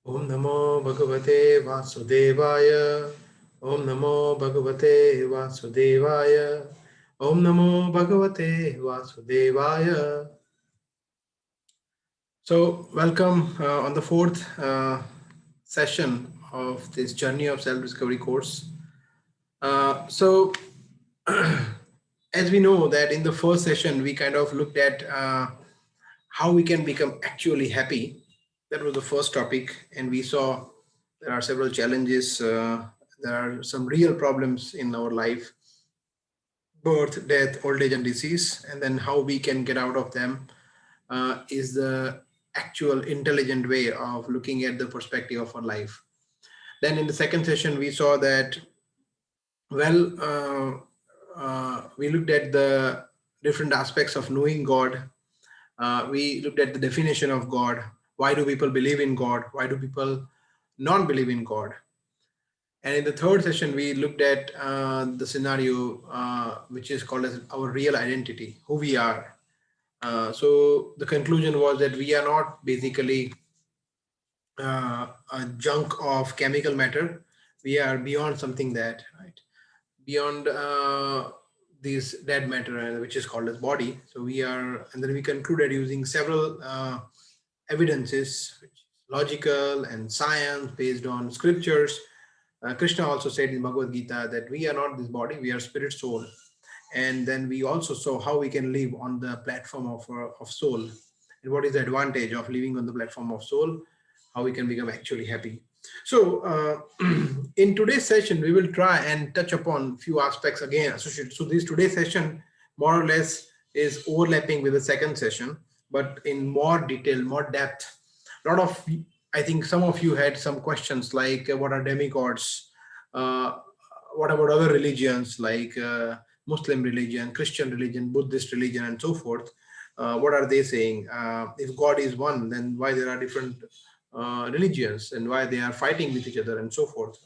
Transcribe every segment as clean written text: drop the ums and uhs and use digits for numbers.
Om Namo Bhagavate Vasudevaya. Om Namo Bhagavate Vasudevaya. Om Namo Bhagavate Vasudevaya. So, welcome on the fourth session of this Journey of Self-Discovery course. So, as we know that in the first session, we kind of looked at how we can become actually happy. That was the first topic, and we saw there are several challenges. There are some real problems in our life: birth, death, old age, and disease. And then how we can get out of them is the actual intelligent way of looking at the perspective of our life. Then in the second session, we saw that, well, we looked at the different aspects of knowing God. We looked at the definition of God. Why do people believe in God? Why do people not believe in God? And in the third session, we looked at the scenario which is called as our real identity, who we are. So the conclusion was that we are not basically a junk of chemical matter. We are beyond something that, right? Beyond this dead matter, which is called as body. So we are, and then we concluded using several evidences, which is logical and science based on scriptures. Krishna also said in Bhagavad Gita that we are not this body, we are spirit soul. And then we also saw how we can live on the platform of soul, and what is the advantage of living on the platform of soul, how we can become actually happy. So in today's session, we will try and touch upon few aspects again associated. So this today's session more or less is overlapping with the second session, but in more detail, more depth. A lot of, I think some of you had some questions like what are demigods? Uh, what about other religions like Muslim religion, Christian religion, Buddhist religion, and so forth? What are they saying? If God is one, then why there are different religions and why they are fighting with each other and so forth?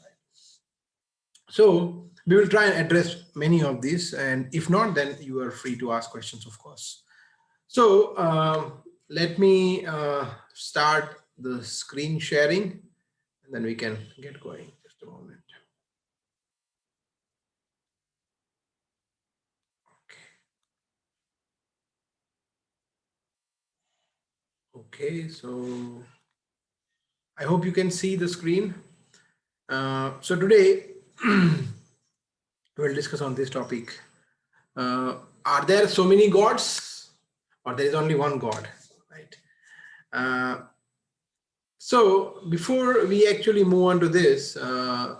So we will try and address many of these, and if not, then you are free to ask questions, of course. So let me start the screen sharing, and then we can get going. Just a moment. Okay, so I hope you can see the screen. So today we'll discuss on this topic. Are there so many gods, or there is only one God, right? Uh, so before we actually move on to this, I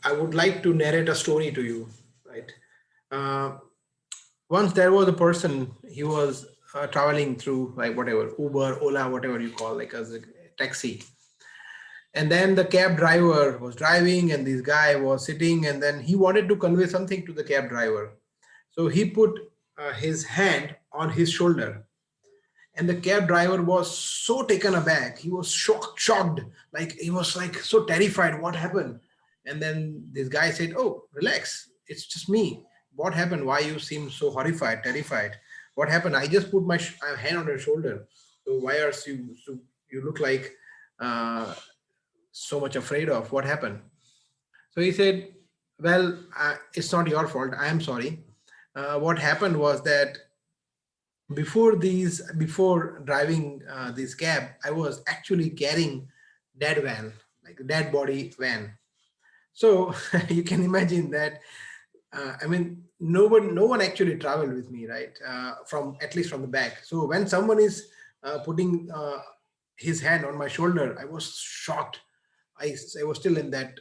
would like to narrate a story to you, right? Uh, Once there was a person, he was traveling through like whatever, Uber, Ola, whatever you call, like as a taxi. And then the cab driver was driving and this guy was sitting, and then he wanted to convey something to the cab driver. So he put his hand on his shoulder, and the cab driver was so taken aback. He was shocked, like he was like so terrified. What happened? And then this guy said, "Oh, relax. It's just me. What happened? Why you seem so horrified, terrified? What happened? I just put my hand on your shoulder. So why are you look like uh, so much afraid of? What happened?" So he said, "Well, it's not your fault. I am sorry. What happened was that before driving this cab, I was actually carrying dead van, like a dead body van. So you can imagine that. I mean, no one actually traveled with me, right? From at least from the back. So when someone is putting his hand on my shoulder, I was shocked. I was still in that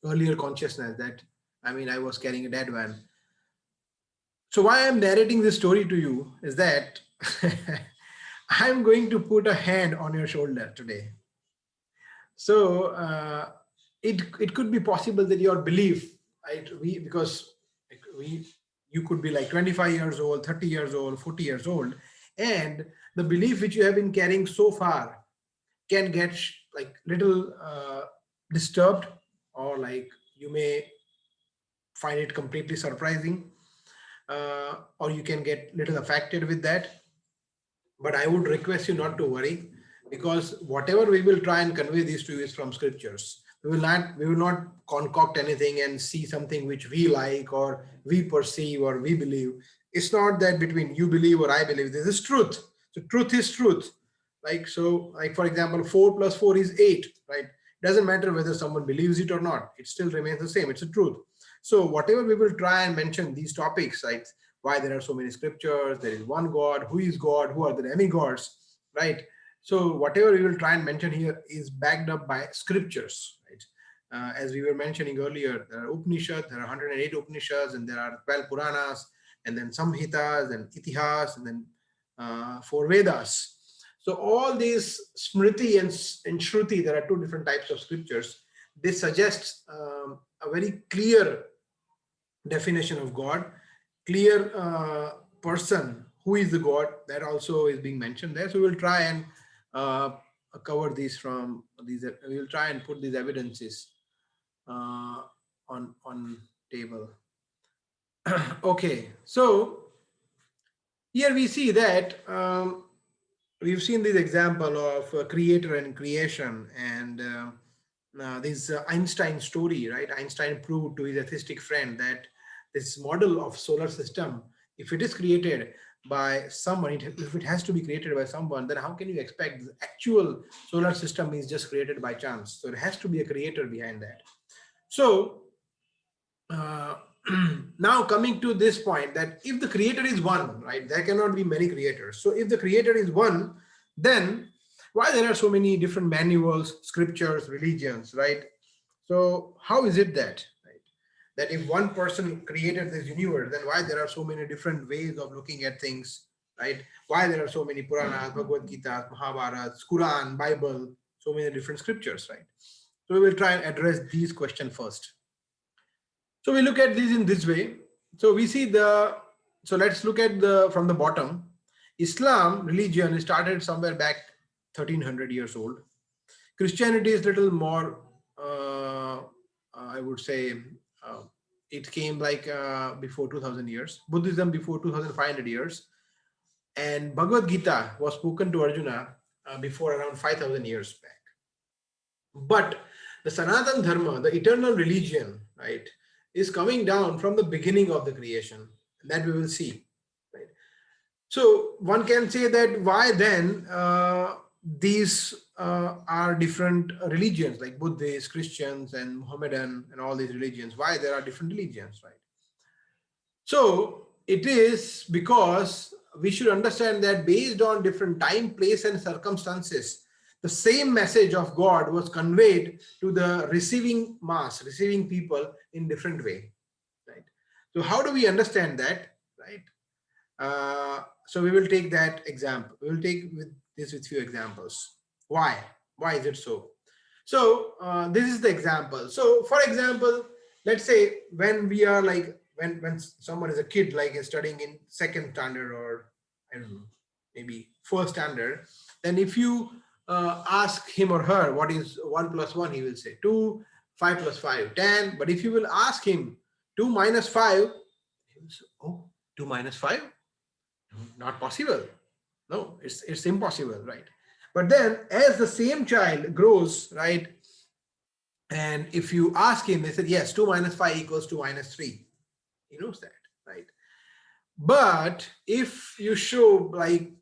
earlier consciousness that, I mean, I was carrying a dead van. So why I'm narrating this story to you is that I'm going to put a hand on your shoulder today. So it could be possible that your belief, right? Because we you could be like 25 years old, 30 years old, 40 years old, and the belief which you have been carrying so far can get like little disturbed, or like you may find it completely surprising, or you can get little affected with that. But I would request you not to worry, because whatever we will try and convey these to you is from scriptures. We will not concoct anything and see something which we like or we perceive or we believe. It's not that between you believe or I believe. This is truth. So truth is truth. Like for example, 4 plus 4 is 8, right? Doesn't matter whether someone believes it or not. It still remains the same. It's a truth. So whatever we will try and mention these topics, like why there are so many scriptures, there is one God, who are the demigods, right? So whatever we will try and mention here is backed up by scriptures, right? As we were mentioning earlier, there are Upanishads, there are 108 Upanishads, and there are 12 Puranas, and then Samhitas and Itihas, and then 4 Vedas. So all these Smriti and Shruti, there are 2 different types of scriptures. They suggest a very clear definition of God, clear person who is the God, that also is being mentioned there. So we'll try and cover these from these. We will try and put these evidences on table. Okay, so here we see that we've seen this example of creator and creation, and this Einstein story, right? Einstein proved to his atheistic friend that this model of solar system, if it is created by someone, if it has to be created by someone, then how can you expect the actual solar system is just created by chance? So it has to be a creator behind that. So uh, now coming to this point, that if the creator is one, right, there cannot be many creators. So if the creator is one, then why there are so many different manuals, scriptures, religions, right? So how is it that, right, that if one person created this universe, then why there are so many different ways of looking at things, right? Why there are so many Puranas, Bhagavad Gita, Mahabharata, Quran, Bible, so many different scriptures, right? So we will try and address these questions first. So we look at these in this way. So we see so let's look at from the bottom. Islam religion started somewhere back 1300 years old. Christianity is little more, I would say, uh, it came like before 2000 years. Buddhism before 2500 years. And Bhagavad Gita was spoken to Arjuna before around 5000 years back. But the Sanatan Dharma, the eternal religion, right, is coming down from the beginning of the creation. That we will see. Right? So one can say that why then these are different religions like Buddhists, Christians, and Mohammedan, and all these religions. Why there are different religions, right? So it is because we should understand that based on different time, place, and circumstances, the same message of God was conveyed to the receiving mass, receiving people in different way, right? So how do we understand that, right? So we will take that example. We will take with few examples. Why? Why is it so? So this is the example. So for example, let's say when we are like, when someone is a kid, like is studying in second standard, or I don't know, maybe first standard, then if you ask him or her what is 1 plus 1, he will say 2, 5 plus 5, 10. But if you will ask him 2 minus 5, he will say, oh, 2 minus 5? Not possible. No, it's impossible, right? But then as the same child grows, right, and if you ask him, they said, yes, 2 minus 5 equals 2 minus 3. He knows that, right? But if you show, like,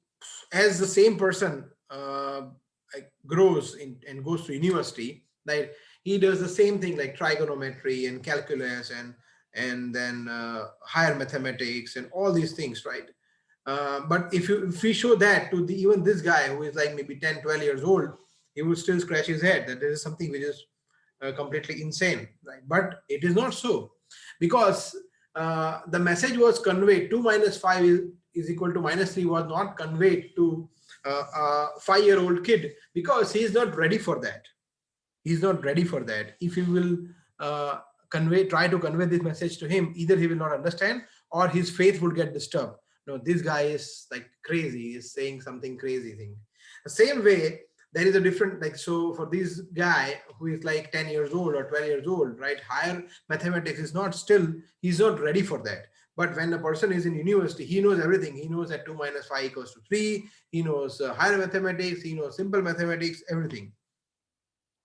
as the same person like grows and goes to university, like he does the same thing like trigonometry and calculus and then higher mathematics and all these things, right? But if we show that to even this guy who is like maybe 10, 12 years old, he would still scratch his head that there is something which is completely insane, right? But it is not so, because the message was conveyed. 2 minus 5 is equal to minus 3 was not conveyed to a 5-year-old kid, because he is not ready for that. He's not ready for that. If you will try to convey this message to him, either he will not understand or his faith will get disturbed. No, this guy is like crazy, is saying something crazy thing. The same way, there is a different, like, so for this guy who is like 10 years old or 12 years old, right, higher mathematics is not, still he's not ready for that. But when a person is in university, he knows everything. He knows that 2 minus 5 equals to 3. He knows higher mathematics. He knows simple mathematics, everything.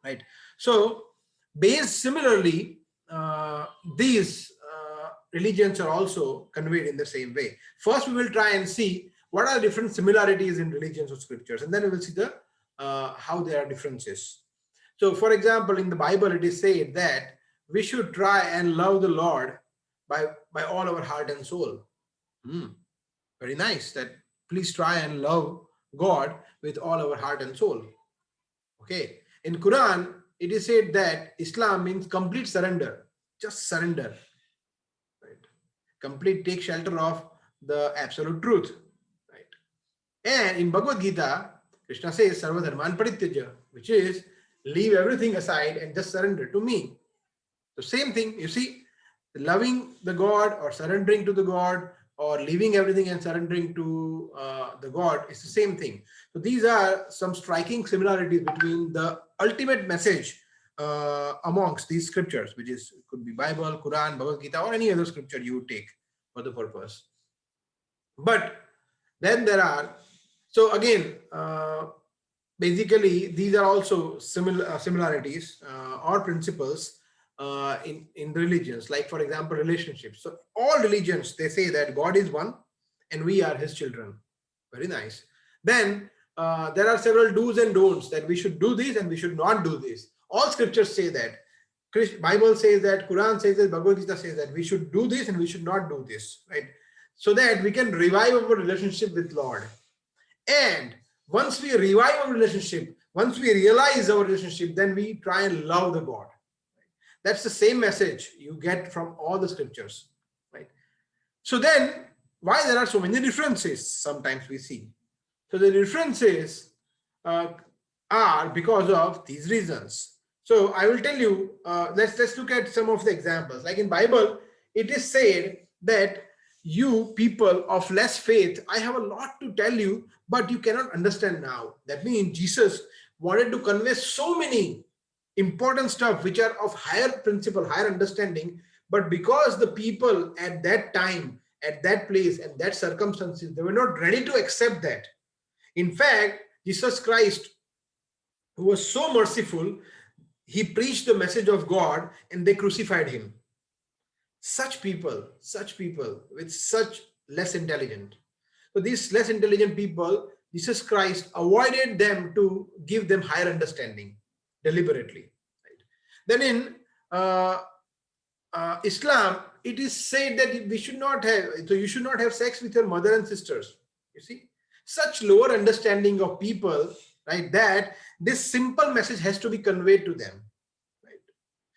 Right. So, based similarly, these religions are also conveyed in the same way. First, we will try and see what are different similarities in religions or scriptures, and then we will see the how there are differences. So, for example, in the Bible, it is said that we should try and love the Lord by all our heart and soul. Very nice. That please try and love God with all our heart and soul. Okay. In Quran, it is said that Islam means complete surrender. Just surrender. Right. Complete take shelter of the absolute truth. Right. And in Bhagavad Gita, Krishna says Sarva Dharman Parityaja, which is leave everything aside and just surrender to me. The same thing, you see, loving the God or surrendering to the God or leaving everything and surrendering to the God is the same thing. So these are some striking similarities between the ultimate message amongst these scriptures, which is could be Bible, Quran, Bhagavad Gita, or any other scripture you would take for the purpose. But then there are, so again, basically these are also similarities or principles in religions, like for example relationships. So all religions, they say that God is one and we are his children. Very nice. Then there are several do's and don'ts, that we should do this and we should not do this. All scriptures say that. Bible says that, Quran says that, Bhagavad Gita says that we should do this and we should not do this, right? So that we can revive our relationship with Lord. And once we revive our relationship, once we realize our relationship, then we try and love the God. That's the same message you get from all the scriptures, right? So then, why there are so many differences? Sometimes we see. So the differences are because of these reasons. So I will tell you. Let's look at some of the examples. Like in Bible, it is said that you people of less faith, I have a lot to tell you, but you cannot understand now. That means Jesus wanted to convey so many important stuff which are of higher principle, higher understanding, but because the people at that time, at that place, and that circumstances, they were not ready to accept that. In fact, Jesus Christ, who was so merciful, he preached the message of God and they crucified him. Such people with such less intelligent. So these less intelligent people, Jesus Christ avoided them to give them higher understanding deliberately. Right? Then in Islam, it is said that we should not have, so you should not have sex with your mother and sisters. You see, such lower understanding of people, right? That this simple message has to be conveyed to them. Right?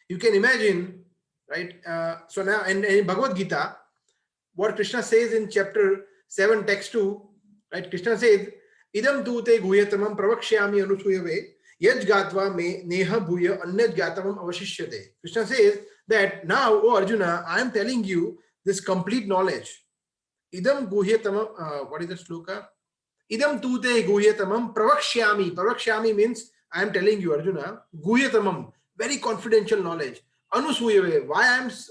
You can imagine, right? So now in Bhagavad Gita, what Krishna says in chapter 7, text 2, right? Krishna says, "Idam tu te guhyatamam pravakshyami anusuyave yaj gatva me neha bhuya anyat gatamam avashishyate." Krishna says that now, oh Arjuna, I am telling you this complete knowledge. Idam guhyatamam, what is the sloka? Idam tu te guhyatamam pravakshyami. Pravakshyami means I am telling you, Arjuna, guhyatamam, very confidential knowledge. Anusuyave, why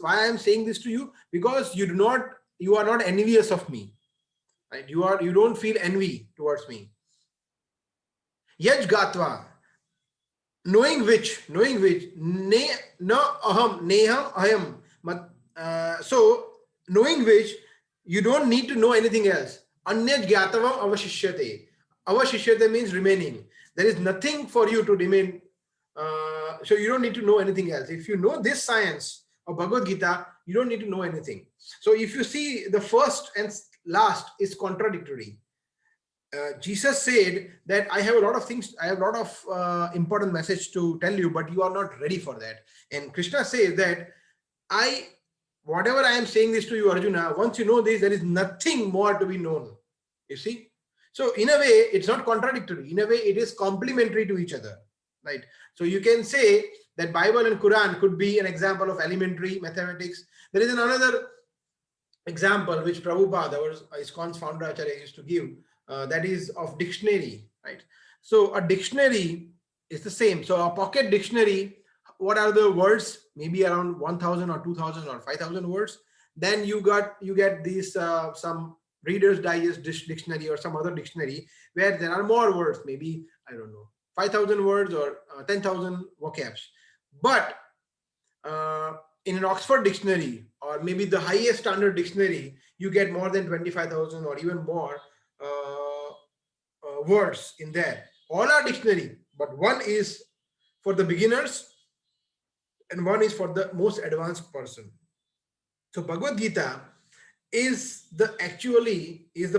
I am saying this to you? Because you are not envious of me. Right? You don't feel envy towards me. Yaj gatva, knowing which, ne na aham, neham aham. So knowing which, you don't need to know anything else. Anyat gyatavam avashishyate. Avashishyate means remaining. There is nothing for you to remain. So you don't need to know anything else. If you know this science of Bhagavad Gita, you don't need to know anything. So if you see, the first and last is contradictory. Jesus said that I have a lot of things, I have a lot of important message to tell you, but you are not ready for that. And Krishna says that whatever I am saying this to you, Arjuna, once you know this, there is nothing more to be known. You see? So in a way, it's not contradictory. In a way, it is complementary to each other. Right? So you can say that Bible and Quran could be an example of elementary mathematics. There is another example which Prabhupada, our ISKCON's founder Acharya, used to give, that is of dictionary. Right? So a dictionary is the same. So a pocket dictionary, what are the words? Maybe around 1,000 or 2,000 or 5,000 words. then you get these some Reader's Digest dictionary or some other dictionary where there are more words, maybe, I don't know, 5,000 words or 10,000 vocabs. But in an Oxford dictionary, or maybe the highest standard dictionary, you get more than 25,000 or even more words in there. All are dictionary, but one is for the beginners and one is for the most advanced person. So Bhagavad Gita is the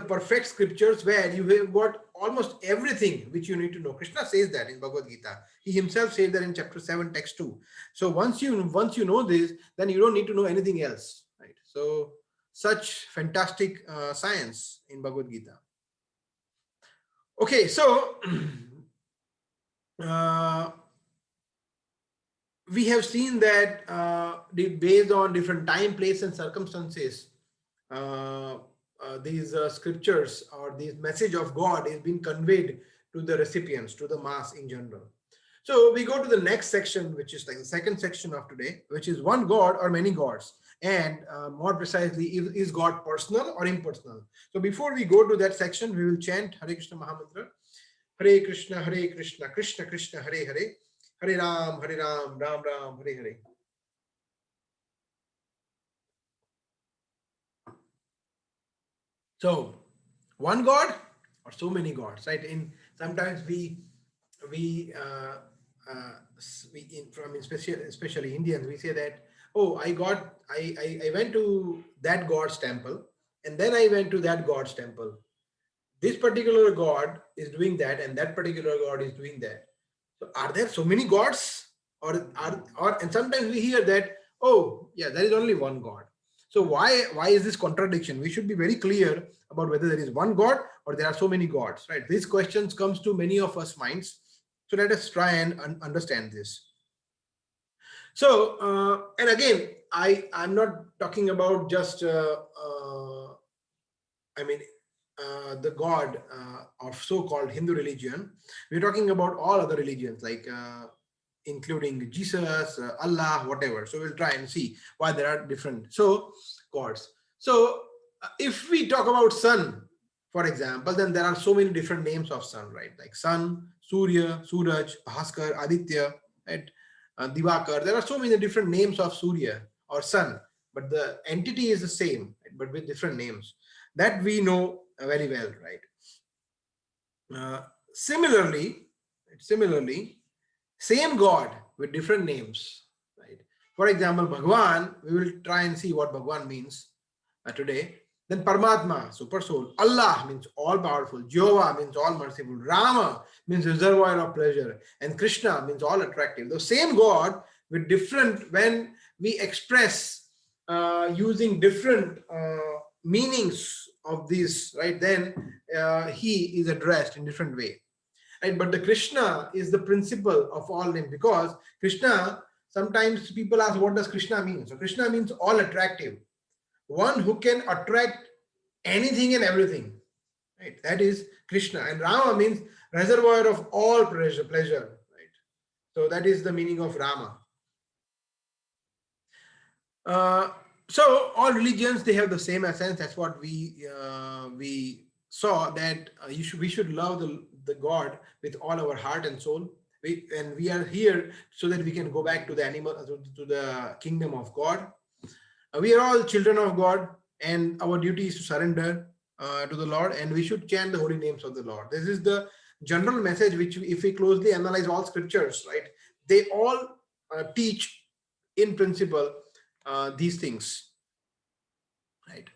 perfect scriptures where you have got almost everything which you need to know. Krishna says that in Bhagavad Gita. He himself says that in chapter 7, text 2. So once you know this, then you don't need to know anything else, right? So such fantastic science in Bhagavad Gita. Okay, so we have seen that based on different time, place, and circumstances, these scriptures or this message of God is being conveyed to the recipients, to the mass in general. So we go to the next section, which is like the second section of today, which is one God or many gods, and more precisely, is God personal or impersonal? So before we go to that section, we will chant Hare Krishna Mahamantra. Hare Krishna, Krishna Krishna, Hare Hare, Hare Ram, Ram Ram, Hare Hare. So, one God or so many gods, right? In sometimes especially Indians, we say that, oh, I went to that God's temple, and then I went to that God's temple. This particular God is doing that, and that particular God is doing that. So, are there so many gods, and sometimes we hear that, oh, yeah, there is only one God. So why is this contradiction? We should be very clear about whether there is one God or there are so many gods, right? These questions comes to many of us minds. So let us try and understand this. So, and again, I'm not talking about just, the God of so-called Hindu religion. We're talking about all other religions, like including Jesus, Allah, whatever. So we'll try and see why there are different gods. So if we talk about sun, for example, then there are so many different names of sun, right? Like sun, Surya, Suraj, Bhaskar, Aditya, right? Divakar. There are so many different names of Surya or sun, but the entity is the same, right? But with different names. That we know very well, right? Similarly, same God with different names, right? For example, Bhagwan, we will try and see what Bhagwan means today. Then Paramatma, super soul. Allah means all powerful. Jehovah means all merciful. Rama means reservoir of pleasure. And Krishna means all attractive. The same God with different, when we express using different meanings of this, right? Then he is addressed in different way. Right? But the Krishna is the principle of all names, because Krishna, sometimes people ask, what does Krishna mean? So Krishna means all attractive, one who can attract anything and everything, right? That is Krishna. And Rama means reservoir of all pleasure, right? So that is the meaning of Rama. So all religions, they have the same essence. That's what we saw, that we should love the God with all our heart and soul. And we are here so that we can go back to the to the kingdom of God. We are all children of God, and our duty is to surrender to the Lord, and we should chant the holy names of the Lord. This is the general message which, if we closely analyze all scriptures, right, they all teach in principle these things, right?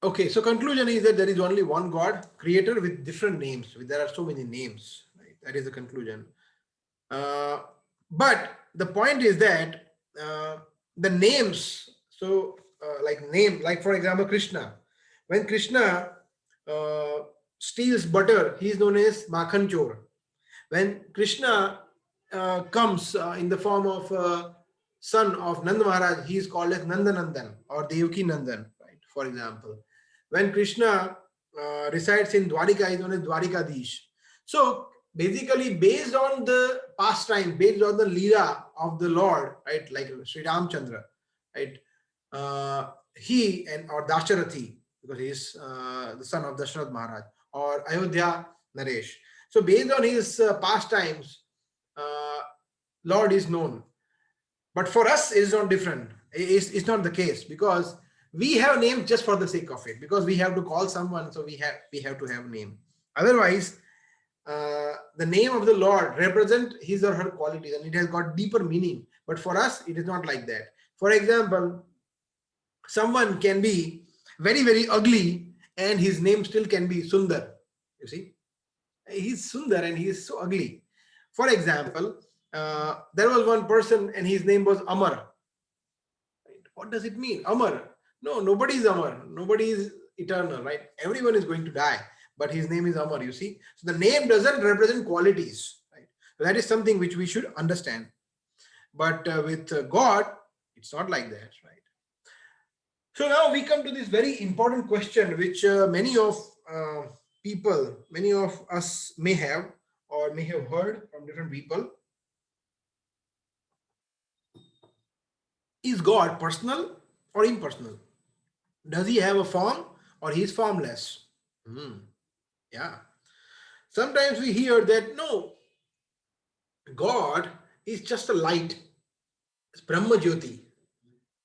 Okay, so conclusion is that there is only one God, creator with different names. There are so many names, right? That is the conclusion. But the point is that the names, like for example, Krishna. When Krishna steals butter, he is known as Makhan Chor. When Krishna comes in the form of son of Nanda Maharaj, he is called as Nandanandan or Devaki Nandan, right? For example, when Krishna resides in Dwarika, he is known as Dwarikadish. So basically, based on the pastime, based on the Leela of the Lord, right, like Sri Ramchandra, right, he and or Dasharathi, because he is the son of Dasharath Maharaj, or Ayodhya Naresh. So based on his pastimes, uh, Lord is known. But for us, it is not different. It's not the case, because we have names just for the sake of it, because we have to call someone, so we have to have name. Otherwise, the name of the Lord represent his or her qualities, and it has got deeper meaning. But for us, it is not like that. For example, someone can be very, very ugly, and his name still can be Sundar. You see, he's Sundar and he is so ugly. For example, there was one person and his name was Amar. Right? What does it mean? Amar. No, nobody is Amar. Nobody is eternal, right? Everyone is going to die, but his name is Amar, you see. So the name doesn't represent qualities, right? So that is something which we should understand. But with God, it's not like that, right? So now we come to this very important question, which many of people, many of us may have or may have heard from different people. Is God personal or impersonal? Does he have a form or he is formless? Hmm. Yeah. Sometimes we hear that no, God is just a light, it's Brahma Jyoti,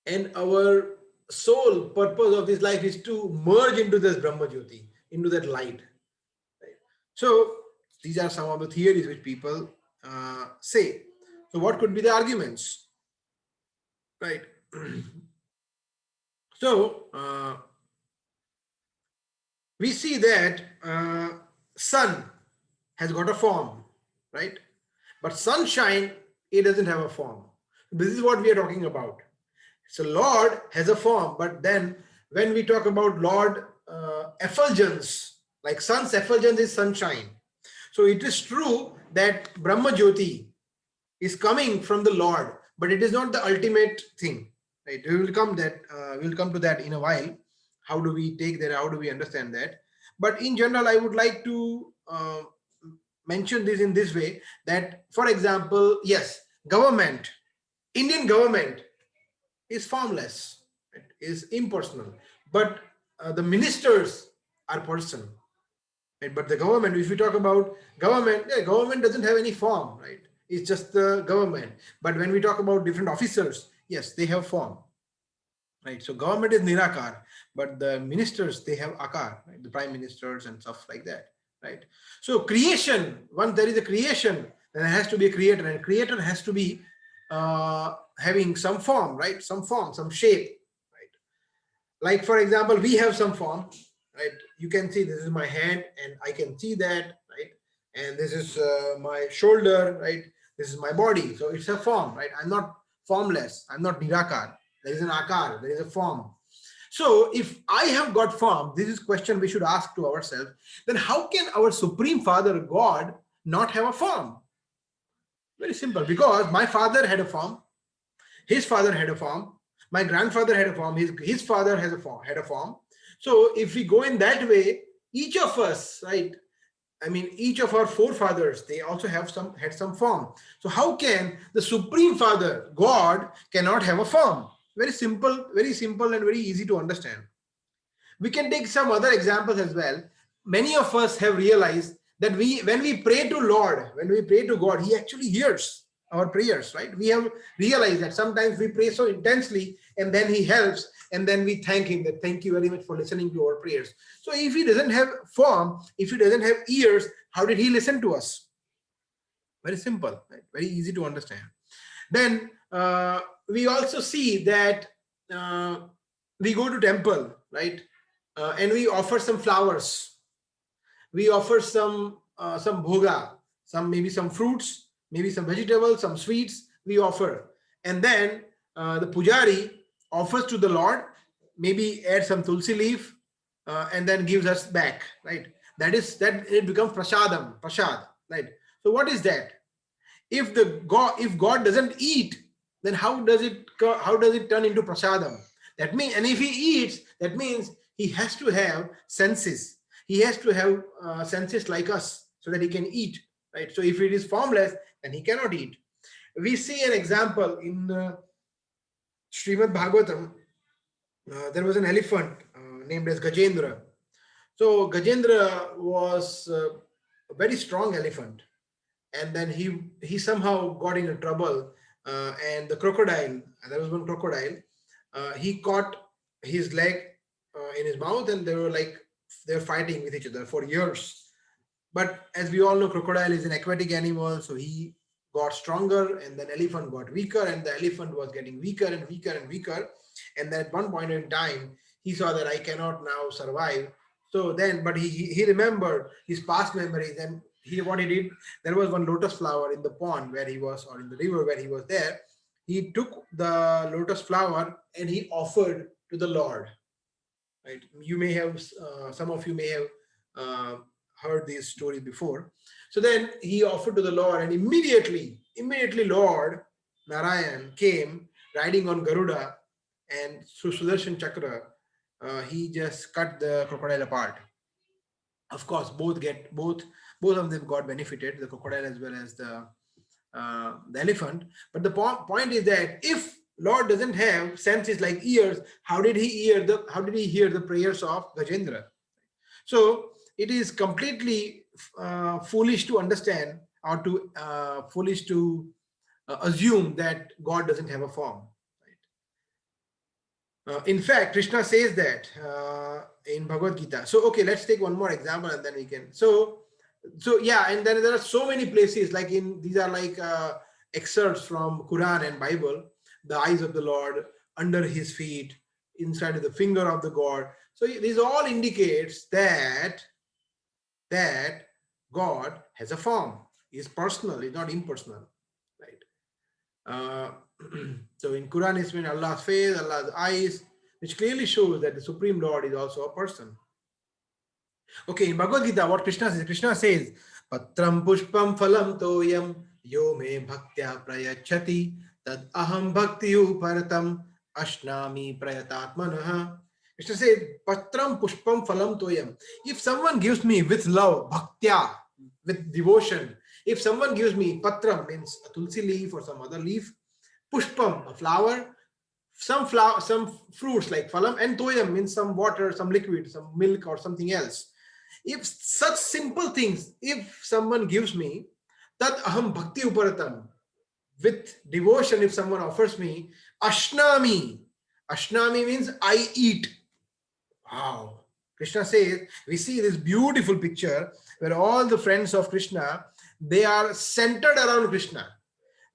and our sole purpose of this life is to merge into this Brahma Jyoti, into that light. Right? So these are some of the theories which people say. So what could be the arguments? Right. So we see that sun has got a form, right? But sunshine, it doesn't have a form. This is what we are talking about. So Lord has a form, but then when we talk about Lord effulgence, like sun's effulgence is sunshine. So it is true that Brahma Jyoti is coming from the Lord, but it is not the ultimate thing. Right? We will come to that in a while. How do we take that? How do we understand that? But in general, I would like to mention this in this way, that, for example, yes, government, Indian government is formless, right? Is impersonal, but the ministers are person. Right? But the government, if we talk about government, yeah, government doesn't have any form, right? It's just the government. But when we talk about different officers, yes, they have form, right? So government is nirakar, but the ministers, they have akar, right? The prime ministers and stuff like that, right? So creation, once there is a creation, then there has to be a creator, and creator has to be having some form, right? Some form, some shape, right? Like, for example, we have some form, right? You can see this is my hand and I can see that, right? And this is my shoulder, right? This is my body. So it's a form, right? I'm not formless. I'm not nirakar. There is an akar. There is a form. So if I have got form, this is question we should ask to ourselves, then how can our Supreme Father, God, not have a form? Very simple. Because my father had a form, his father had a form, my grandfather had a form, his father has a form, had a form. So if we go in that way, each of us, right? I mean, each of our forefathers, they also had some form. So how can the Supreme Father, God, cannot have a form? Very simple and very easy to understand. We can take some other examples as well. Many of us have realized that when we pray to Lord, when we pray to God, he actually hears our prayers, right? We have realized that sometimes we pray so intensely and then he helps, and then we thank him that thank you very much for listening to our prayers. So if he doesn't have form, if he doesn't have ears, how did he listen to us? Very simple, right? Very easy to understand. Then we also see that we go to temple, right? And we offer some flowers, we offer some bhoga, maybe some fruits, maybe some vegetables, some sweets we offer, and then the pujari offers to the Lord, maybe add some tulsi leaf, and then gives us back, right? That it becomes prasad, right? So what is that? If God doesn't eat, then how does it turn into prasadam? That means, and if he eats, that means he has to have senses. He has to have senses like us so that he can eat, right? So if it is formless, then he cannot eat. We see an example in Srimad Bhagavatam, there was an elephant named as Gajendra. So Gajendra was a very strong elephant, and then he somehow got into trouble, and the crocodile, there was one crocodile, he caught his leg in his mouth, and they were fighting with each other for years. But as we all know, crocodile is an aquatic animal, so he got stronger, and then elephant got weaker, and the elephant was getting weaker and weaker and weaker. And then at one point in time, he saw that I cannot now survive. So then, but he remembered his past memories, and what he did, there was one lotus flower in the pond where he was, or in the river where he was there. He took the lotus flower and he offered to the Lord. Right? You may have, some of you may have uh, heard this story before. So then he offered to the Lord, and immediately Lord Narayan came riding on Garuda, and through Sudarshan Chakra, he just cut the crocodile apart. Of course, both of them got benefited, the crocodile as well as the elephant. But the point is that if Lord doesn't have senses like ears, how did he hear the prayers of Gajendra? So it is completely foolish to understand, or to foolish to assume that God doesn't have a form. In fact, Krishna says that in Bhagavad Gita. So okay, let's take one more example, and then we can. So yeah, and then there are so many places, like these are like excerpts from Quran and Bible. The eyes of the Lord, under his feet, inside of the finger of the God. So this all indicates that God has a form. He's personal. He's not impersonal, right? So in Quran it's been Allah's face, Allah's eyes, which clearly shows that the Supreme Lord is also a person. Okay, in Bhagavad Gita, what Krishna says, Patram pushpam phalam toyam yo me bhaktya prayachati tad aham bhaktiyu paratam ashnami prayatatmanaha. Krishna says, Patram pushpam phalam toyam. If someone gives me with love, bhaktya, with devotion, if someone gives me, patram means a tulsi leaf or some other leaf, pushpam, a flower, some fruits like phalam, and toyam means some water, some liquid, some milk or something else. If such simple things, if someone gives me, tad aham bhakti uparatam, with devotion, if someone offers me, ashnami means I eat. Wow. Krishna says, we see this beautiful picture where all the friends of Krishna, they are centered around Krishna.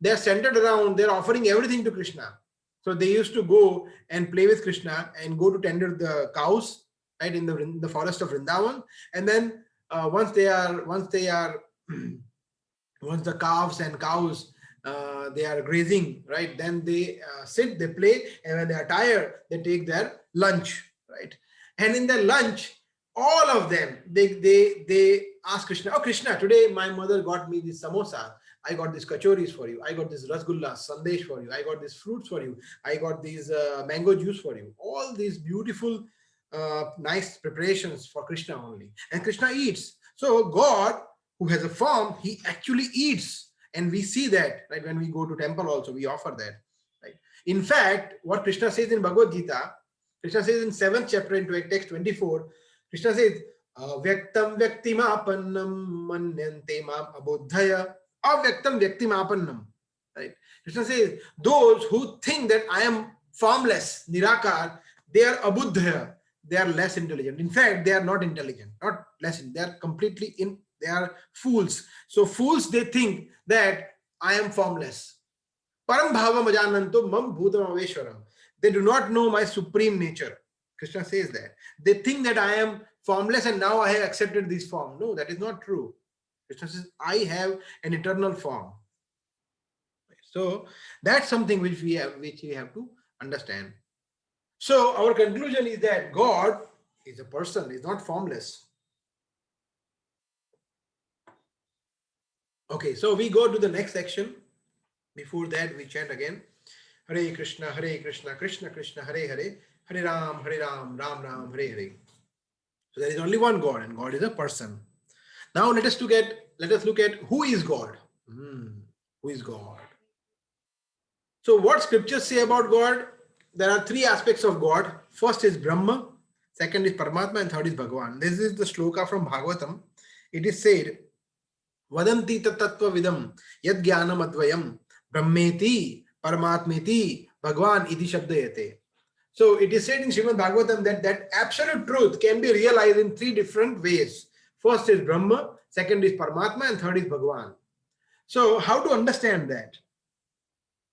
They are centered around, they're offering everything to Krishna. So they used to go and play with Krishna and go to tender the cows, right, in the forest of Vrindavan. And then once the calves and cows, they are grazing, right, then they sit, they play, and when they are tired, they take their lunch, right? And in their lunch, all of them, they ask Krishna, oh Krishna, today my mother got me this samosa, I got these kachoris for you, I got this rasgulla sandesh for you, I got these fruits for you, I got these mango juice for you. All these beautiful nice preparations for Krishna only, and Krishna eats. So God, who has a form, he actually eats, and we see that, right? When we go to temple also, we offer that, right? In fact, what Krishna says in Bhagavad Gita, Krishna says in 7th chapter, into text 24, Krishna says, Vyaktam vyaktimapannam manyante mam abodhaya. Avyaktam vyaktimapannam. Right? Krishna says, those who think that I am formless, nirakar, they are abuddhaya. They are less intelligent. In fact, they are not intelligent, not less. They are completely they are fools. So fools, they think that I am formless. Param bhava majananto mam bhutam aveshwaram. They do not know my supreme nature. Krishna says that. They think that I am formless and now I have accepted this form. No, that is not true. Krishna says, I have an eternal form. So that's something which we have to understand. So our conclusion is that God is a person, is not formless. Okay, so we go to the next section. Before that, we chant again. Hare Krishna, Krishna Krishna, Hare Hare, Hare Ram, Ram Ram, Hare Hare. So there is only one God, and God is a person. Now let us look at who is God. Who is God? So what scriptures say about God? there are three aspects of God. First is Brahma, second is Paramatma, and third is Bhagavan. This is the shloka from Bhagavatam. It is said, Vadanti tattva vidam yad jnanam advayam brahmeti paramatmeti bhagwan iti shabdayate. So it is said in Srimad Bhagavatam that absolute truth can be realized in three different ways. First is Brahma, second is Paramatma, and third is Bhagavan. So how to understand that?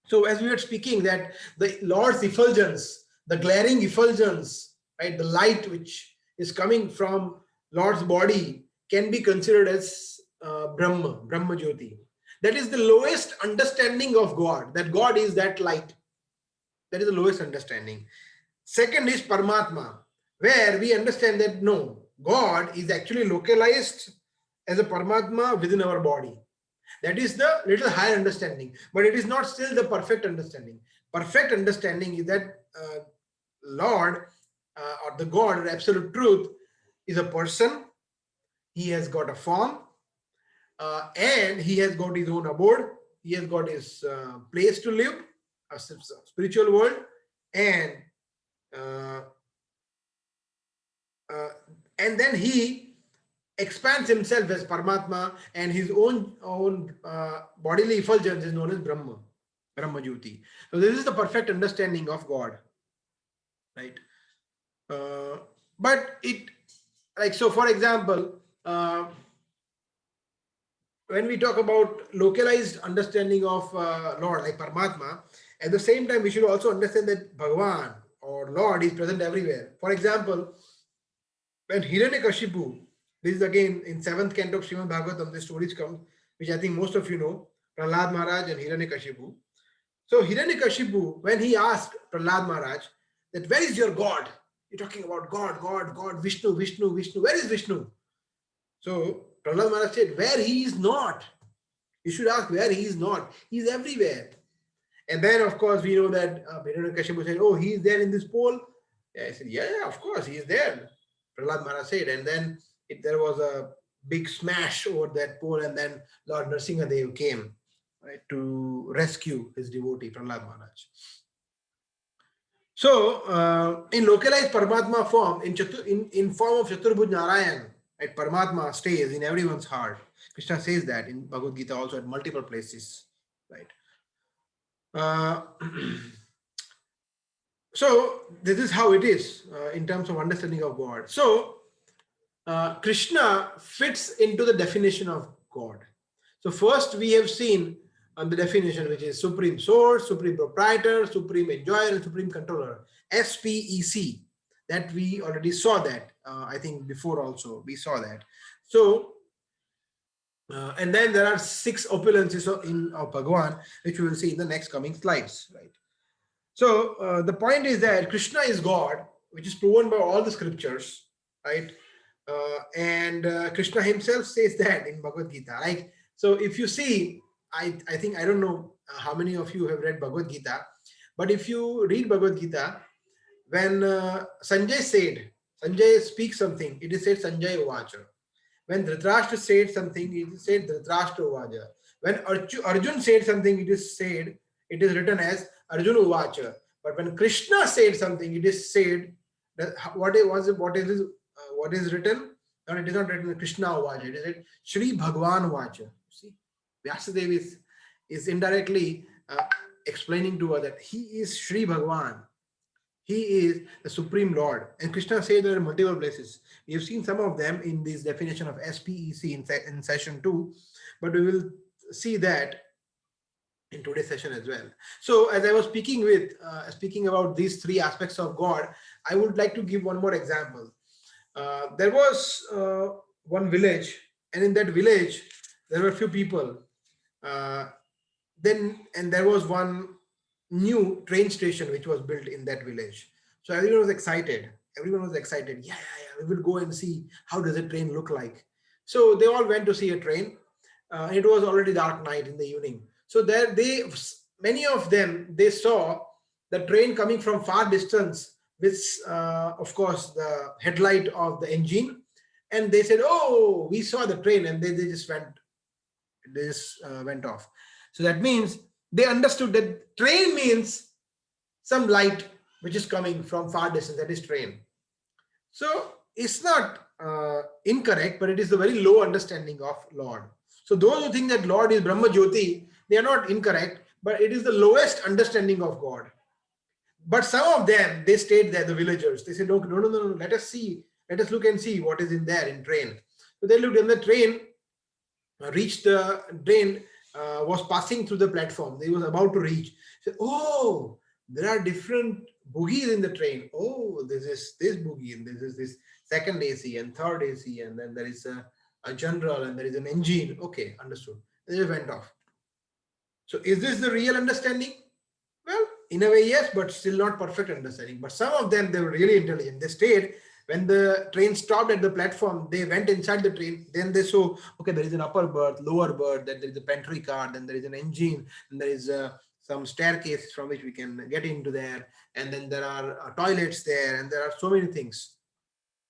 So as we were speaking, that the Lord's effulgence, the glaring effulgence, right, the light which is coming from Lord's body can be considered as Brahma Jyoti. That is the lowest understanding of God, that God is that light. That is the lowest understanding. Second is Paramatma, where we understand that no, God is actually localized as a Paramatma within our body. That is the little higher understanding, but it is not still the perfect understanding. Perfect understanding is that Lord or the God or absolute truth is a person. He has got a form and he has got his own abode. He has got his place to live, a spiritual world, and uh, then he expands himself as Paramatma, and his own bodily effulgence is known as Brahma Jyoti. So this is the perfect understanding of God, right? But it, like, so for example, when we talk about localized understanding of Lord, like Paramatma, at the same time we should also understand that Bhagavan or Lord is present everywhere. For example, when Hiranyakashipu, this is again in 7th canto of Srimad Bhagavatam, the stories come, which I think most of you know, Prahlad Maharaj and Hiranyakashipu. So Hiranyakashipu, when he asked Prahlad Maharaj that where is your God? You're talking about God, Vishnu, where is Vishnu? So Prahlad Maharaj said, where he is not. You should ask where he is not. He is everywhere. And then of course we know that Hiranyakashipu said, oh, he is there in this pole. Yeah, I said, yeah, of course he is there. Prahlad Maharaj said, and then there was a big smash over that pole, and then Lord Nrsimhadev came, right, to rescue his devotee Prahlad Maharaj. So in localized Paramatma form, in form of Chaturbhuj Narayan, right, Paramatma stays in everyone's heart. Krishna says that in Bhagavad Gita also at multiple places, right? So this is how it is in terms of understanding of God. So Krishna fits into the definition of God. So first we have seen the definition, which is Supreme Source, Supreme Proprietor, Supreme Enjoyer, and Supreme Controller, SPEC. That we already saw that, I think before also we saw that. So, and then there are 6 opulences of Bhagavan, which we will see in the next coming slides, right? So the point is that Krishna is God, which is proven by all the scriptures, right? And Krishna himself says that in Bhagavad Gita, right? So if you see, I think, I don't know how many of you have read Bhagavad Gita, but if you read Bhagavad Gita, when Sanjay speaks something, it is said Sanjay Uvacha. When Dhritarashtra said something, it is said Dhritarashtra Uvacha. When Arjun said something, it is written as Arjuna Uvacha. But when Krishna said something, it is said that what is written? No, it is not written Krishna Uvacha. It is written Shri Bhagwan Uvacha. See, Vyasadeva is indirectly explaining to us that he is Shri Bhagwan. He is the Supreme Lord. And Krishna says there are multiple places. We have seen some of them in this definition of SPEC in session 2, but we will see that in today's session as well. So as I was speaking about these 3 aspects of God, I would like to give one more example. There was one village, and in that village, there were a few people. And there was one new train station which was built in that village. So everyone was excited. Yeah, we will go and see how does a train look like. So they all went to see a train. It was already dark night in the evening. So there many of them, they saw the train coming from far distance with, of course, the headlight of the engine. And they said, oh, we saw the train, and they just went off. So that means they understood that train means some light, which is coming from far distance, that is train. So it's not incorrect, but it is a very low understanding of Lord. So those who think that Lord is Brahma Jyoti, they are not incorrect, but it is the lowest understanding of God. But some of them, they stayed there, the villagers. They said, no, let us see. Let us look and see what is in there in train. So they looked, and the train reached the train, was passing through the platform. They was about to reach. Said, oh, there are different bogies in the train. Oh, this is this bogie, and this is this second AC and third AC, and then there is a general, and there is an engine. Okay, understood. They went off. So is this the real understanding? Well, in a way, yes, but still not perfect understanding. But some of them, they were really intelligent. They stayed. When the train stopped at the platform, they went inside the train. Then they saw, okay, there is an upper berth, lower berth, then there is a pantry car, then there is an engine, and there is some staircase from which we can get into there. And then there are toilets there, and there are so many things.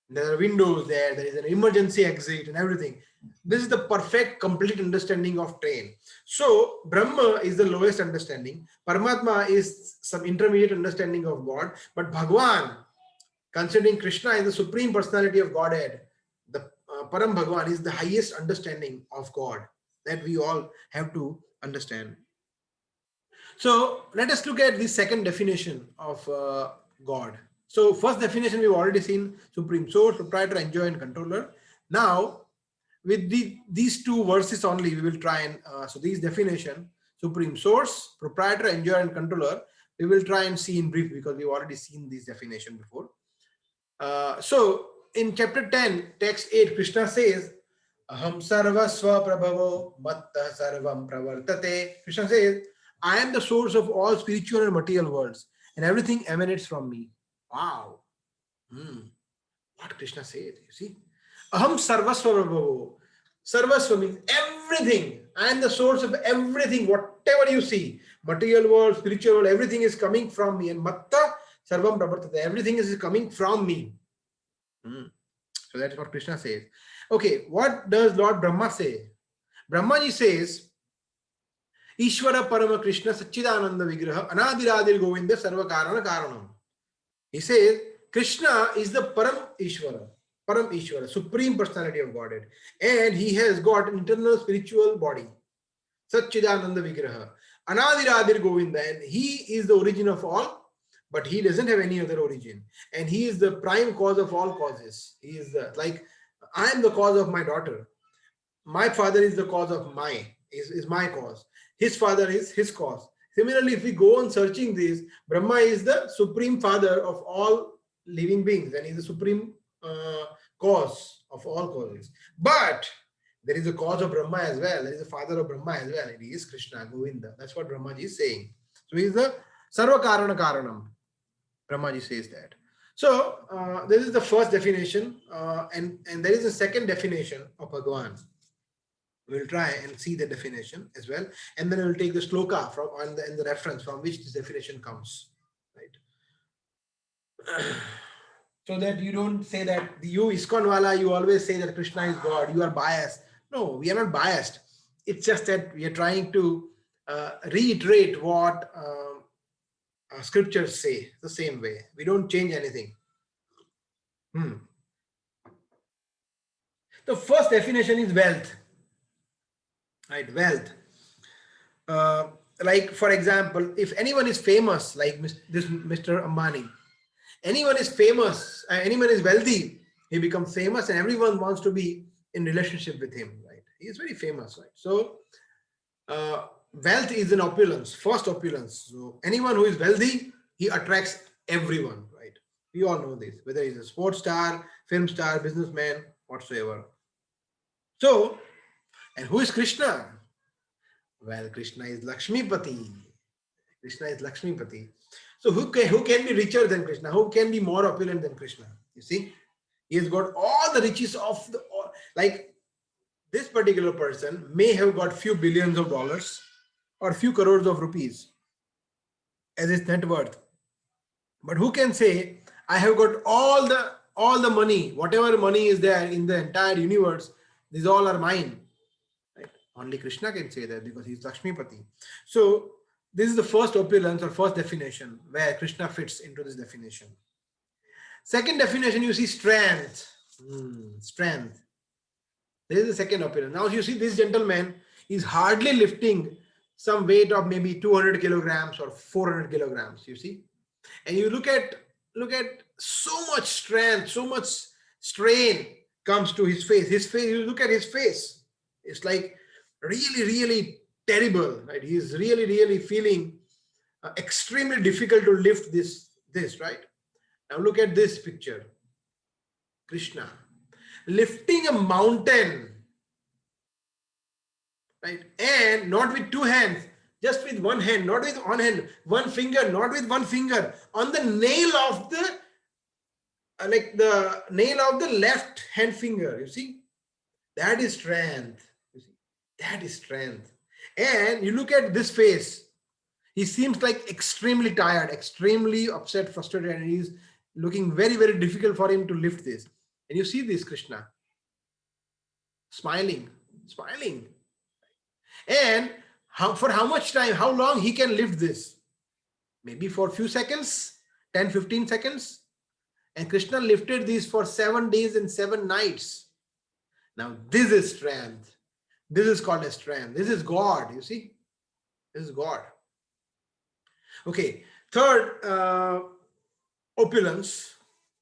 There are windows there, there is an emergency exit and everything. This is the perfect, complete understanding of train. So Brahma is the lowest understanding. Paramatma is some intermediate understanding of God. But Bhagwan, considering Krishna is the supreme personality of Godhead, the Param Bhagwan is the highest understanding of God that we all have to understand. So let us look at the second definition of God. So first definition we've already seen: supreme source, proprietor, enjoyer, and controller. Now with these two verses only, we will try and so these definition: supreme source, proprietor, enjoyer, and controller, we will try and see in brief, because we've already seen this definition before. So in chapter 10, text 8, Krishna says, Aham sarvasva prabhavo matta sarvam pravartate. Krishna says, I am the source of all spiritual and material worlds, and everything emanates from me. Wow. What Krishna says, you see? Aham sarvasva prabhavo. Sarvasva means everything. I am the source of everything, whatever you see. Material world, spiritual world, everything is coming from me. And matta sarvam pravartate. Everything is coming from me. So that's what Krishna says. Okay, what does Lord Brahma say? Brahmaji says, Ishvara Parama Krishna Satchidananda Vigraha Anadiradir Govinda Sarva Karana Karanam. He says, Krishna is the Param Ishvara, supreme personality of Godhead. And he has got an internal spiritual body. Satchidananda Vigraha. Anadiradir Govinda. And he is the origin of all, but he doesn't have any other origin. And he is the prime cause of all causes. He is like, I am the cause of my daughter. My father is the cause of is my cause. His father is his cause. Similarly, if we go on searching this, Brahma is the supreme father of all living beings, and he is the supreme cause of all causes. But there is a cause of Brahma as well. There is a father of Brahma as well. And he is Krishna, Govinda. That's what Brahmaji is saying. So he is the Sarva Karana Karanam. Brahmaji says that. So this is the first definition, and there is a second definition of Bhagwan. We'll try and see the definition as well, and then we'll take the shloka from and the reference from which this definition comes, right? So that you don't say that you ISKCON you always say that Krishna is God, you are biased. No, we are not biased. It's just that we are trying to reiterate what scriptures say the same way. We don't change anything. The first definition is wealth. Right, wealth. Like for example, if anyone is famous, like this Mr. Ambani, anyone is famous, anyone is wealthy, he becomes famous, and everyone wants to be in relationship with him. Right, he is very famous. Right, so wealth is an opulence, first opulence. So anyone who is wealthy, he attracts everyone. Right, we all know this, whether he's a sports star, film star, businessman, whatsoever. So, and who is Krishna? Well, Krishna is Lakshmipati. Krishna is Lakshmipati. So who can be richer than Krishna? Who can be more opulent than Krishna? You see, he has got all the riches of the, like this particular person may have got few billions of dollars or few crores of rupees as his net worth. But who can say, I have got all the money, whatever money is there in the entire universe, these all are mine. Right? Only Krishna can say that, because he is Lakshmipati. So This is the first opulence or first definition where Krishna fits into this definition. Second definition, you see strength. Strength. This is the second opulence. Now you see this gentleman is hardly lifting some weight of maybe 200 kilograms or 400 kilograms, you see. And you look at so much strength, so much strain comes to his face. You look at his face. It's like really, really terrible, right? He's really, really feeling extremely difficult to lift this, right? Now look at this picture. Krishna lifting a mountain, right? And not with two hands, just with one hand, not with one hand, one finger, not with one finger, on the nail of the, like the nail of the left hand finger, you see? That is strength. You see? That is strength. And you look at this face, he seems like extremely tired, extremely upset, frustrated, and he's looking very, very difficult for him to lift this. And you see this Krishna smiling. And for how much time, how long he can lift this? Maybe for a few seconds, 10, 15 seconds. And Krishna lifted these for 7 days and 7 nights. Now this is strength. This is called a strength. This is God, you see? This is God. Okay, third opulence.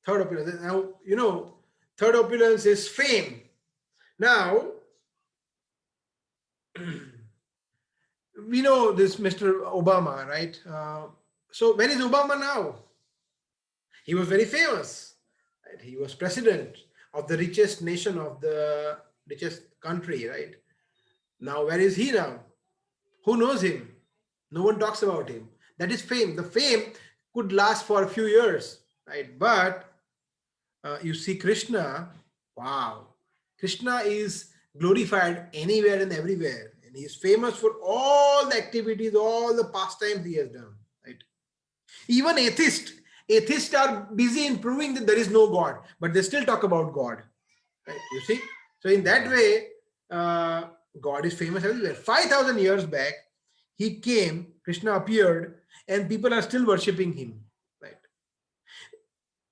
Now, you know, third opulence is fame. Now, we know this Mr. Obama, right? So where is Obama now? He was very famous. Right? He was president of the richest nation, of the richest country, right? Now where is he now? Who knows him? No one talks about him. That is fame. The fame could last for a few years, right? But you see Krishna, wow. Krishna is glorified anywhere and everywhere. And he is famous for all the activities, all the pastimes he has done, right? Even atheists are busy in proving that there is no God, but they still talk about God, right? You see? So in that way, God is famous everywhere. 5,000 years back, he came, Krishna appeared, and people are still worshipping him, right?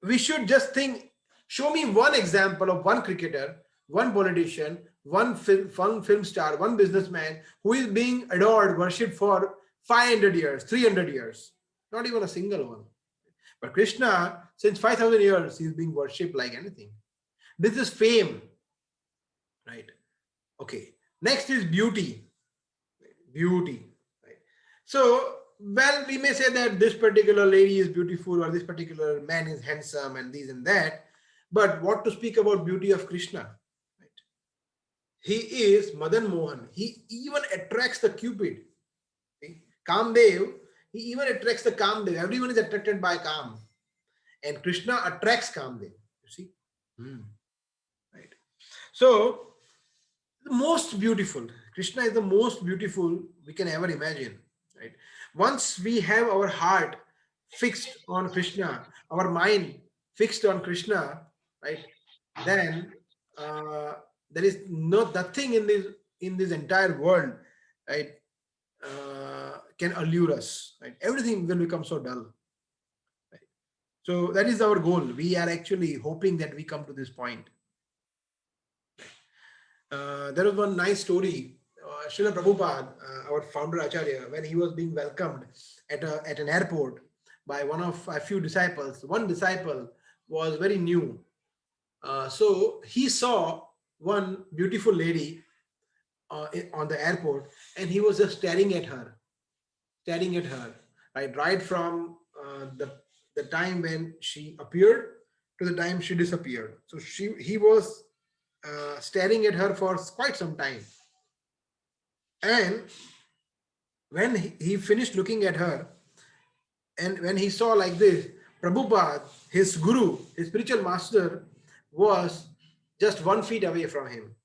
We should just think, show me one example of one cricketer, one politician, one film star, one businessman who is being adored, worshipped for 500 years, 300 years. Not even a single one. But Krishna, since 5,000 years, he is being worshipped like anything. This is fame, right? Okay. Next is beauty. Beauty, right? So, well, we may say that this particular lady is beautiful or this particular man is handsome and this and that. But what to speak about beauty of Krishna? Right? He is Madan Mohan. He even attracts the Cupid. Okay? Kamdev, he even attracts the Kamdev. Everyone is attracted by Kam. And Krishna attracts Kamdev. You see? Right. So, the most beautiful. Krishna is the most beautiful we can ever imagine. Right. Once we have our heart fixed on Krishna, our mind fixed on Krishna, right? Then there is nothing in this entire world, right? Can allure us. Right. Everything will become so dull. Right. So that is our goal. We are actually hoping that we come to this point. There was one nice story. Srila Prabhupada, our founder Acharya, when he was being welcomed at an airport by one of a few disciples. One disciple was very new. So he saw one beautiful lady on the airport, and he was just staring at her, right from the time when she appeared to the time she disappeared. So he was staring at her for quite some time. And when he finished looking at her, and when he saw like this, Prabhupada, his guru, his spiritual master, was just 1 feet away from him.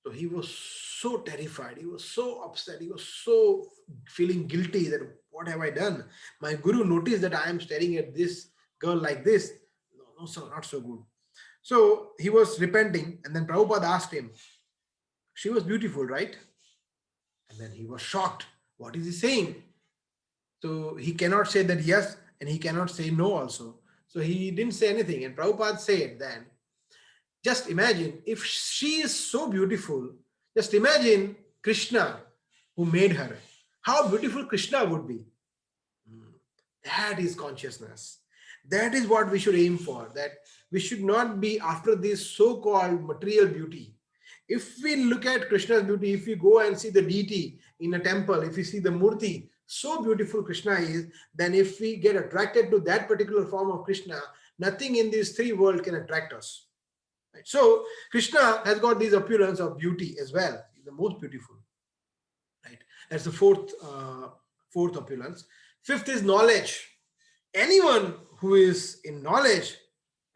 So he was so terrified. He was so upset. He was so feeling guilty that what have I done? My guru noticed that I am staring at this girl like this. No, sir, not so good. So he was repenting, and then Prabhupada asked him, she was beautiful, right? And then he was shocked. What is he saying? So he cannot say that yes, and he cannot say no also. So he didn't say anything. And Prabhupada said then, just imagine if she is so beautiful, just imagine Krishna who made her. How beautiful Krishna would be. That is consciousness. That is what we should aim for. That we should not be after this so-called material beauty. If we look at Krishna's beauty, if we go and see the deity in a temple, if we see the murti, so beautiful Krishna is, then if we get attracted to that particular form of Krishna, nothing in these three worlds can attract us. Right? So Krishna has got this appearance of beauty as well. He's the most beautiful. Right? That's the fourth opulence. Fifth is knowledge. Anyone who is in knowledge,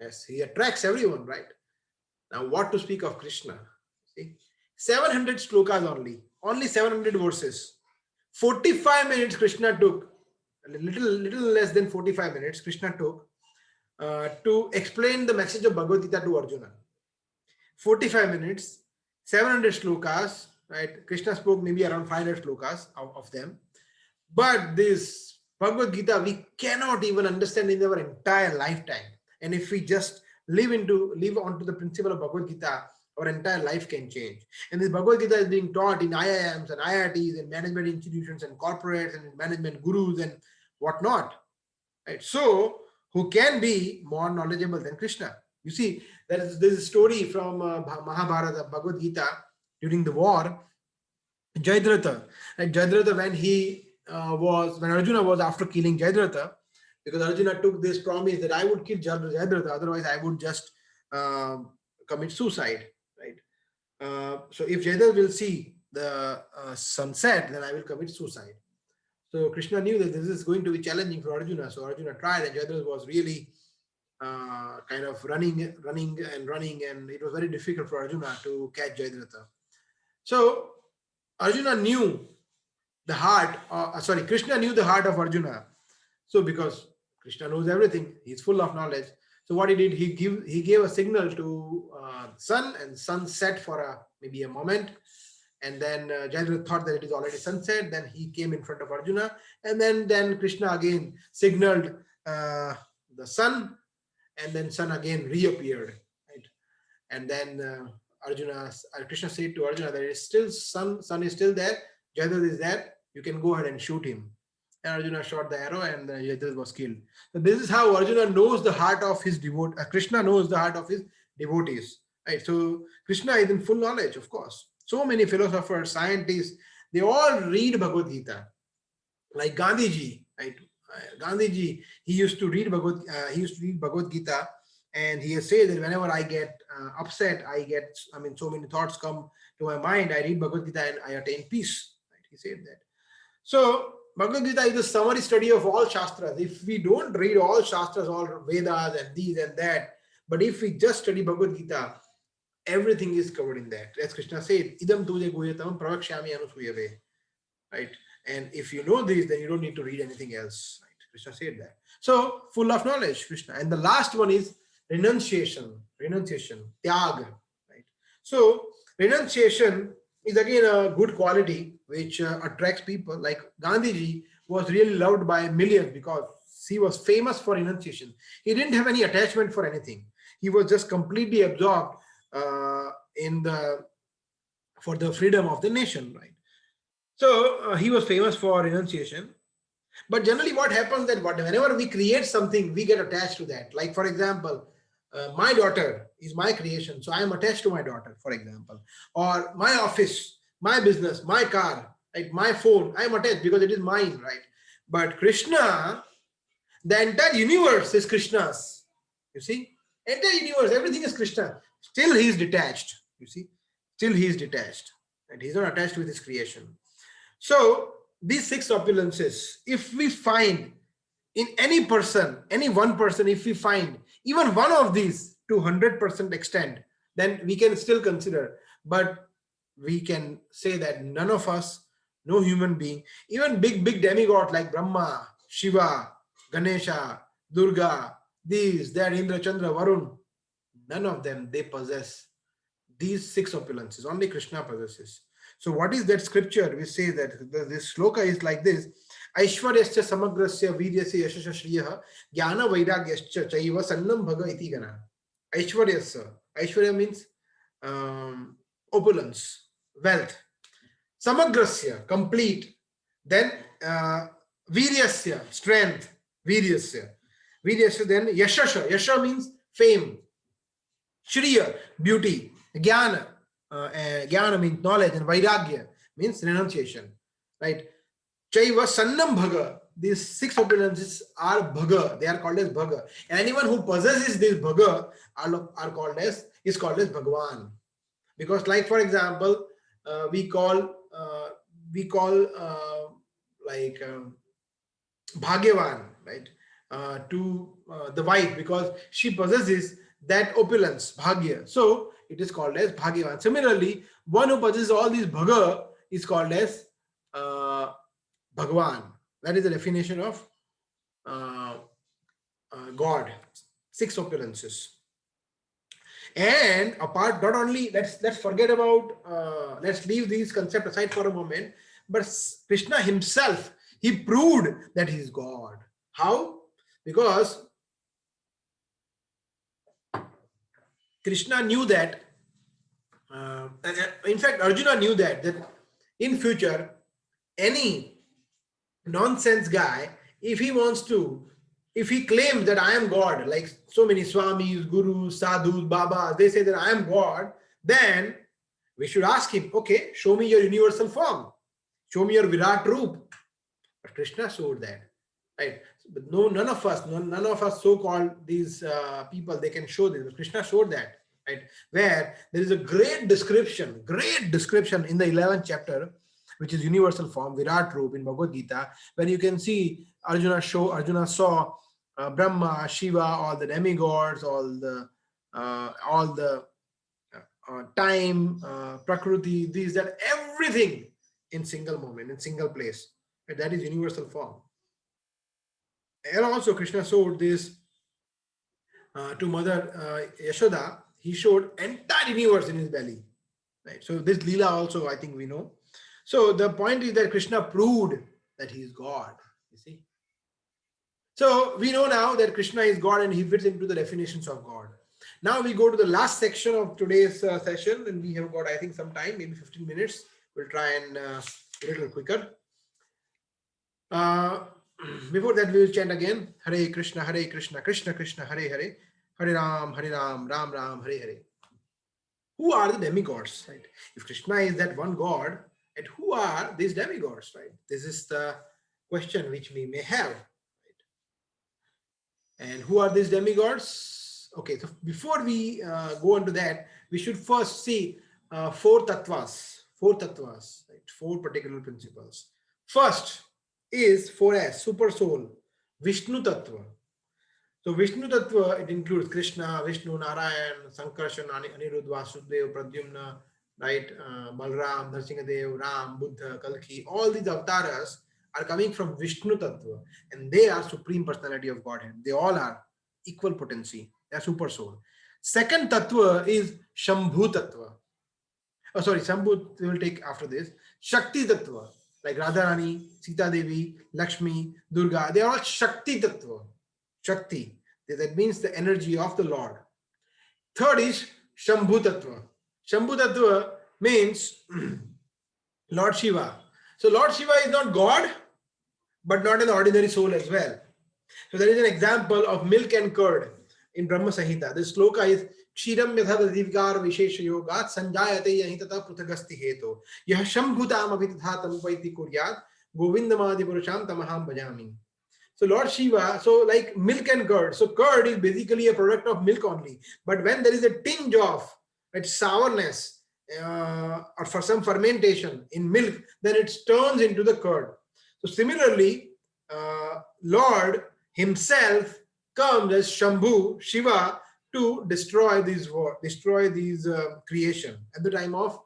yes, he attracts everyone, right? Now, what to speak of Krishna? See, 700 slokas only 700 verses. 45 minutes Krishna took, a little less than 45 minutes Krishna took to explain the message of Bhagavad Gita to Arjuna. 45 minutes, 700 slokas, right? Krishna spoke maybe around 500 slokas of them. But this Bhagavad Gita, we cannot even understand in our entire lifetime. And if we just live onto the principle of Bhagavad Gita, our entire life can change. And this Bhagavad Gita is being taught in IIMs and IITs and management institutions and corporates and management gurus and whatnot. Right? So, who can be more knowledgeable than Krishna? You see, there's a story from Mahabharata, Bhagavad Gita, during the war. Jayadratha, right? Jayadratha, when Arjuna was after killing Jayadratha, because Arjuna took this promise that I would kill Jayadratha, otherwise I would just commit suicide, right? So if Jayadratha will see the sunset, then I will commit suicide. So Krishna knew that this is going to be challenging for Arjuna. So Arjuna tried, and Jayadratha was really kind of running, and it was very difficult for Arjuna to catch Jayadratha. So Arjuna knew the heart, Krishna knew the heart of Arjuna. So because Krishna knows everything, he's full of knowledge. So what he did, he gave a signal to sun, and sun set for maybe a moment. And then Jayadratha thought that it is already sunset. Then he came in front of Arjuna, and then Krishna again signaled the sun, and then sun again reappeared. Right? And then Krishna said to Arjuna that it is still sun is still there. Jayadratha is there. You can go ahead and shoot him. And Arjuna shot the arrow, and Jayadratha was killed. So this is how Arjuna knows the heart of his Krishna knows the heart of his devotees. Right. So Krishna is in full knowledge, of course. So many philosophers, scientists, they all read Bhagavad Gita. Like Gandhiji, right? Gandhiji, he used to read Bhagavad Gita, and he has said that whenever I get upset, so many thoughts come to my mind, I read Bhagavad Gita and I attain peace. Right? He said that. So Bhagavad Gita is a summary study of all Shastras. If we don't read all Shastras, all Vedas and these and that, but if we just study Bhagavad Gita, everything is covered in that. As Krishna said, idam tuje guhyatam pravakshami anusuyave. Right? And if you know this, then you don't need to read anything else. Right? Krishna said that. So full of knowledge, Krishna. And the last one is renunciation, tyag. Right? So renunciation is again a good quality which attracts people. Like Gandhiji was really loved by millions because he was famous for renunciation. He didn't have any attachment for anything. He was just completely absorbed for the freedom of the nation, right? So he was famous for renunciation. But generally what happens that whenever we create something, we get attached to that. Like for example, my daughter is my creation, so I am attached to my daughter, for example. Or my office, my business, my car, right? My phone, I am attached because it is mine, right? But Krishna, the entire universe is Krishna's. You see? Entire universe, everything is Krishna. Still he is detached. You see? Still he is detached. And he's not attached with his creation. So these six opulences, if we find in any person, any one person, if we find even one of these to 100% extent, then we can still consider. But we can say that none of us, no human being, even big demigod like Brahma, Shiva, Ganesha, Durga, these, that, Indra, Chandra, Varun, none of them, they possess these six opulences. Only Krishna possesses. So what is that scripture which says that this shloka is like this? Aishwaryasya samagrasya viryasya yashasya shriyah jnana vairagyascha chaiva sannam bhaga iti gana. Aishwaryasya. Aishwarya means opulence, wealth. Samagrasya, complete. Then viryasya, strength. Viryasya. Viryasya, then yashasha. Yasha means fame. Shriya, beauty. Jnana. Jnana means knowledge, and vairagya means renunciation. Right? Chaiva sannam bhaga. These 6 opulences are bhaga. They are called as bhaga. And anyone who possesses this bhaga are called as Bhagavan. Because, like for example, we call Bhagyavan, right, to the wife, because she possesses that opulence, Bhagya. So it is called as Bhagyavan. Similarly, one who possesses all these bhaga is called as Bhagavan. That is the definition of God. 6 opulences. And apart, not only let's forget about let's leave these concepts aside for a moment, but Krishna himself, he proved that he is God. How? Because Krishna knew that in fact Arjuna knew that in future any nonsense guy, if he claims that I am God, like so many swamis, gurus, sadhus, babas, they say that I am God, then we should ask him, okay, show me your universal form, show me your Virat Roop. But Krishna showed that, right? But none of us so-called these people, they can show this. But Krishna showed that, right? Where there is a great description in the 11th chapter, which is universal form, Virat Roop in Bhagavad Gita, where you can see Arjuna saw Brahma, Shiva, all the demigods, all the time, Prakriti, these, that, everything in single moment, in single place. And that is universal form. And also Krishna showed this to Mother Yashoda. He showed entire universe in his belly. Right. So this Leela also, I think we know. So the point is that Krishna proved that he is God. You see. So we know now that Krishna is God and he fits into the definitions of God. Now we go to the last section of today's session, and we have got, I think, some time, maybe 15 minutes. We'll try and a little quicker. Before that, we will chant again. Hare Krishna, Krishna Krishna, Hare Hare, Hare Ram, Ram Ram, Hare Hare. Who are the demigods? Right? If Krishna is that one God, and who are these demigods? Right? This is the question which we may have. Right? And who are these demigods? Okay, so before we go into that, we should first see 4 tattvas. 4 tattvas, right? 4 particular principles. First is 4S, super soul, Vishnu tattva. So Vishnu tattva, it includes Krishna, Vishnu, Narayan, Sankarshan, Aniruddha, Vasudeva, Pradyumna, right? Balram, Nrsimhadev, Ram, Buddha, Kalki, all these avatars are coming from Vishnu tattva, and they are supreme personality of Godhead. They all are equal potency. They are super soul. Second tattva is Shambhu tattva. Oh, sorry, Shambhu we will take after this. Shakti tattva, like Radharani, Sita Devi, Lakshmi, Durga, they are all Shakti tattva. Shakti, that means the energy of the Lord. Third is Shambhu tattva. Shambhu tattva means Lord Shiva. So Lord Shiva is not God, but not an ordinary soul as well. So there is an example of milk and curd in Brahma Samhita. This sloka is Kshiram yatha divgar vishesha yogat sanjayate yahitata prutagasti heto yah shambhutam abhithatam vaiti kuryat govindamadi purusham tamaham bhajami. So Lord Shiva, so like milk and curd. So curd is basically a product of milk only. But when there is a tinge of sourness or for some fermentation in milk, then it turns into the curd. So similarly, Lord himself comes as Shambhu, Shiva, to destroy these creation at the time of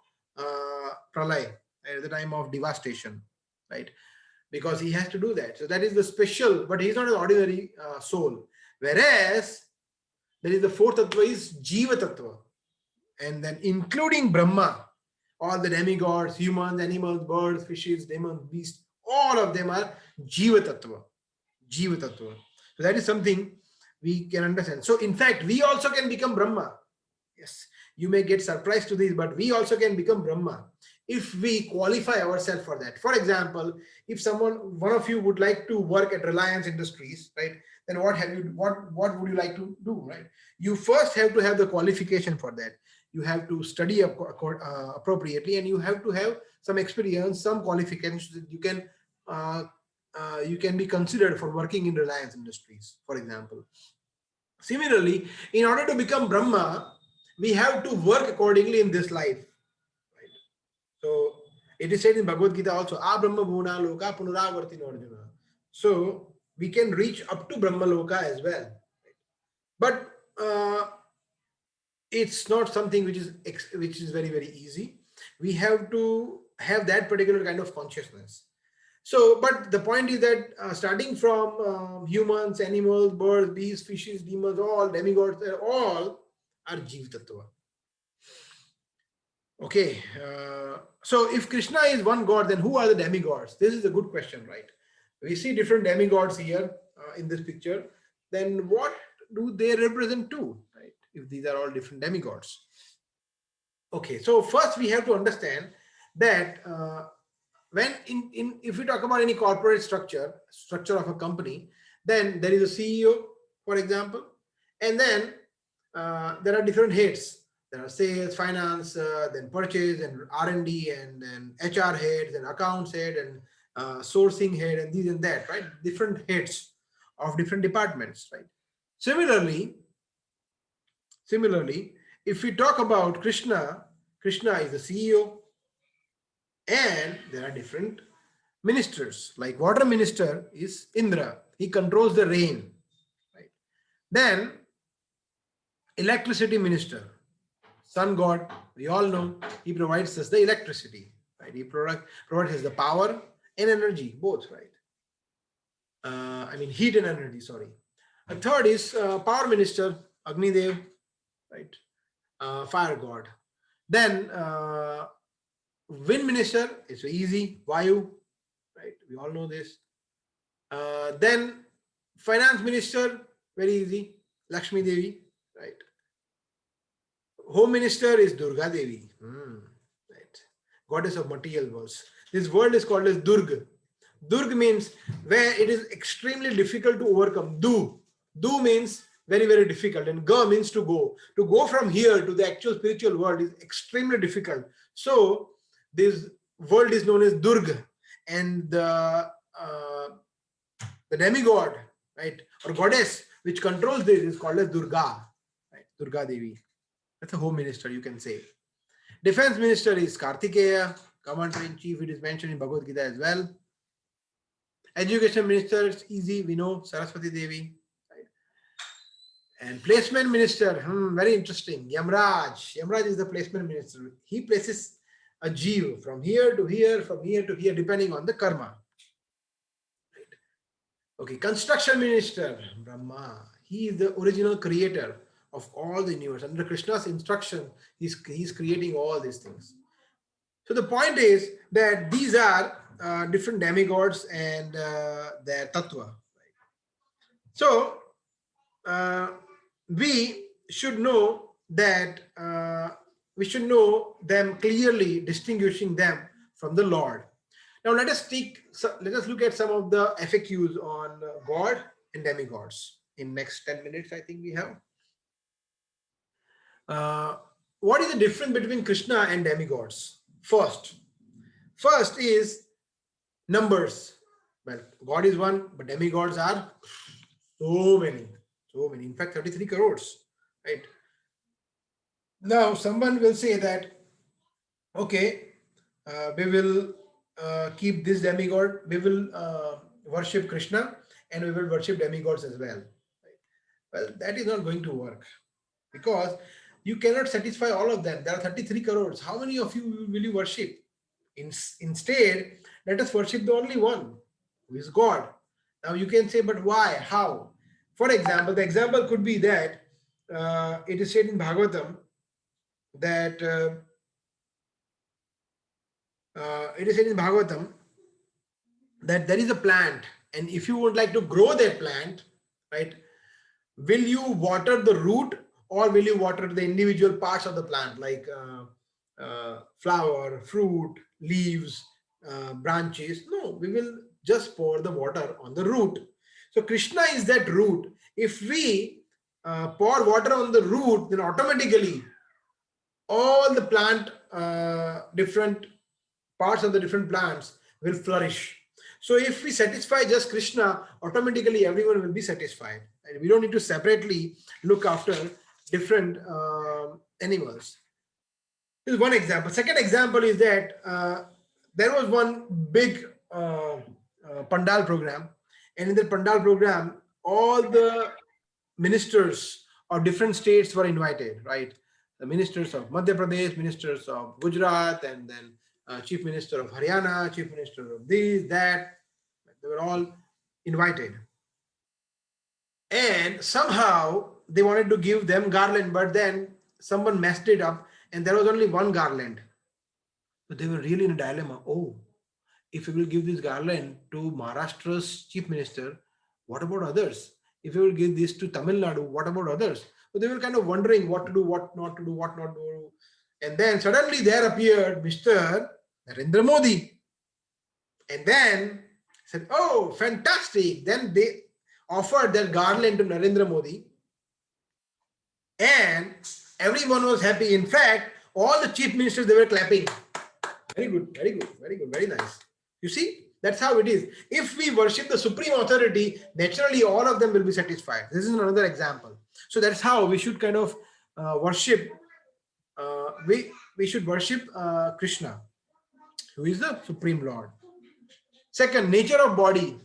pralay, at the time of devastation, right? Because he has to do that. So that is the special, but he's not an ordinary soul. Whereas there is the 4th tattva is Jiva tattva, and then including Brahma, All the demigods, humans, animals, birds, fishes, demons, beasts, all of them are Jiva Tattva. Jiva Tattva. So that is something we can understand. So in fact, we also can become Brahma. Yes, you may get surprised to this, but we also can become Brahma if we qualify ourselves for that. For example, if one of you would like to work at Reliance Industries, right? Then what would you like to do, right? You first have to have the qualification for that. You have to study appropriately, and you have to have some experience, some qualifications that you can be considered for working in Reliance Industries, for example. Similarly, in order to become Brahma, we have to work accordingly in this life. Right? So it is said in Bhagavad Gita also, A Brahma Bhuna Loka Punaravartin Arjuna. So we can reach up to Brahma Loka as well. But it's not something which is very, very easy. We have to have that particular kind of consciousness. So, but the point is that starting from humans, animals, birds, beasts, fishes, demons, all demigods, all are Jiva Tattva. Okay, so if Krishna is one god, then who are the demigods? This is a good question, right? We see different demigods here in this picture. Then what do they represent too, right? If these are all different demigods. Okay, so first we have to understand that when if we talk about any corporate structure of a company, then there is a CEO, for example, and then there are different heads. There are sales, finance, then purchase, and R&D, and then HR heads, and accounts head, and sourcing head, and these and that, right? Different heads of different departments, right? Similarly, if we talk about Krishna is the CEO, and there are different ministers. Like water minister is Indra. He controls the rain, right? Then electricity minister, sun god, we all know, he provides us the electricity, right? He provides us the power and energy, both, right? I mean heat and energy, sorry. A third is power minister, Agni Dev, right? Fire god. Then wind minister is easy, Vayu, right? We all know this. Then finance minister, very easy, Lakshmi Devi, right? Home minister is Durga Devi, right? Goddess of material worlds. This world is called as Durga. Durga means where it is extremely difficult to overcome. Du means very, very difficult, and Ga means to go. To go from here to the actual spiritual world is extremely difficult. So this world is known as Durga, and the demigod, right, or goddess which controls this is called as Durga, right? Durga Devi. That's a home minister, you can say. Defense minister is Kartikeya, commander in chief. It is mentioned in Bhagavad Gita as well. Education minister is easy, we know, Saraswati Devi. Right? And placement minister, very interesting. Yamraj is the placement minister. He places a jeev from here to here, from here to here, depending on the karma. Right? Okay, construction minister, Brahma. He is the original creator of all the universe. Under Krishna's instruction, he's creating all these things. So the point is that these are different demigods and their tattva. Right? So we should know that we should know them clearly, distinguishing them from the Lord. Now let us look at some of the FAQs on God and demigods in next 10 minutes. I think we have. What is the difference between Krishna and demigods? First is numbers. Well, God is one, but demigods are so many. In fact, 33 crores, right? Now, someone will say that, okay, we will keep this demigod, we will worship Krishna, and we will worship demigods as well. Right? Well, that is not going to work, because you cannot satisfy all of them. There are 33 crores. How many of you will you worship? Instead, let us worship the only one, who is God. Now you can say, but why? How? For example, the example could be that it is said in Bhagavatam that it is said in Bhagavatam that there is a plant, and if you would like to grow that plant, right, will you water the root or will you water the individual parts of the plant, like flower, fruit, leaves, branches? No, we will just pour the water on the root. So Krishna is that root. If we pour water on the root, then automatically all the plant, different parts of the different plants will flourish. So if we satisfy just Krishna, automatically everyone will be satisfied. And we don't need to separately look after different animals. This is one example. Second example is that there was one big Pandal program, and in the Pandal program, all the ministers of different states were invited, right? The ministers of Madhya Pradesh, ministers of Gujarat, and then chief minister of Haryana, chief minister of this, that. They were all invited. And somehow they wanted to give them garland, but then someone messed it up and there was only one garland. So they were really in a dilemma. Oh, if we will give this garland to Maharashtra's chief minister, what about others? If we will give this to Tamil Nadu, what about others? So they were kind of wondering what to do, what not to do, what not to do. And then suddenly there appeared Mr. Narendra Modi. And then said, oh, fantastic. Then they offered their garland to Narendra Modi. And everyone was happy. In fact, all the chief ministers, they were clapping. Very good, very good, very good, very nice. You see, that's how it is. If we worship the supreme authority, naturally all of them will be satisfied. This is another example. So that's how we should kind of worship. We should worship Krishna, who is the supreme Lord. Second, nature of body.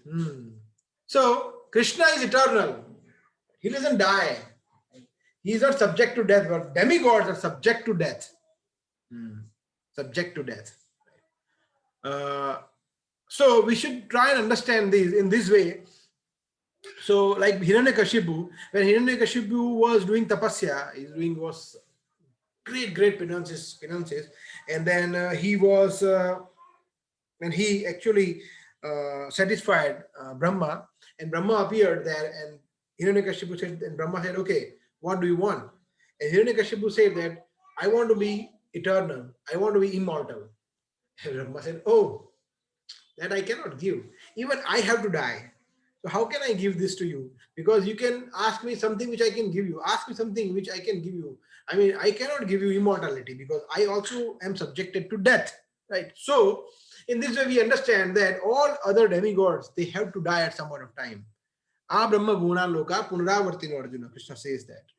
So Krishna is eternal. He doesn't die. He is not subject to death, but demigods are subject to death. Subject to death. So we should try and understand this in this way. So like Hiranyakashipu, when Hiranyakashipu was doing tapasya, was great penances, and then he was, and he actually satisfied Brahma, and Brahma appeared there, and Hiranyakashipu said, and Brahma said, okay, what do you want? And Hiranyakashipu said that I want to be eternal, I want to be immortal. And Brahma said, oh, that I cannot give. Even I have to die. So how can I give this to you? Because you can ask me something which I can give you. Ask me something which I can give you. I mean, I cannot give you immortality because I also am subjected to death, right? So in this way, we understand that all other demigods, they have to die at some point of time. A Brahma Guna Loka Punaravartino Arjuna. Krishna says that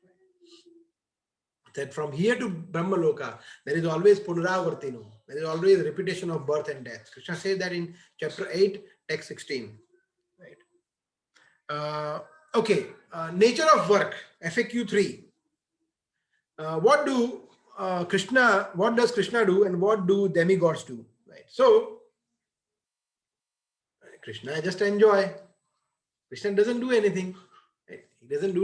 from here to Brahma Loka, there is always Punaravartino. There is always repetition of birth and death. Krishna says that in chapter 8, text 16. Right. Okay. Nature of work, FAQ 3. What does Krishna do and what do demigods do? Right. So Krishna just enjoy. Krishna doesn't do anything. Right? He doesn't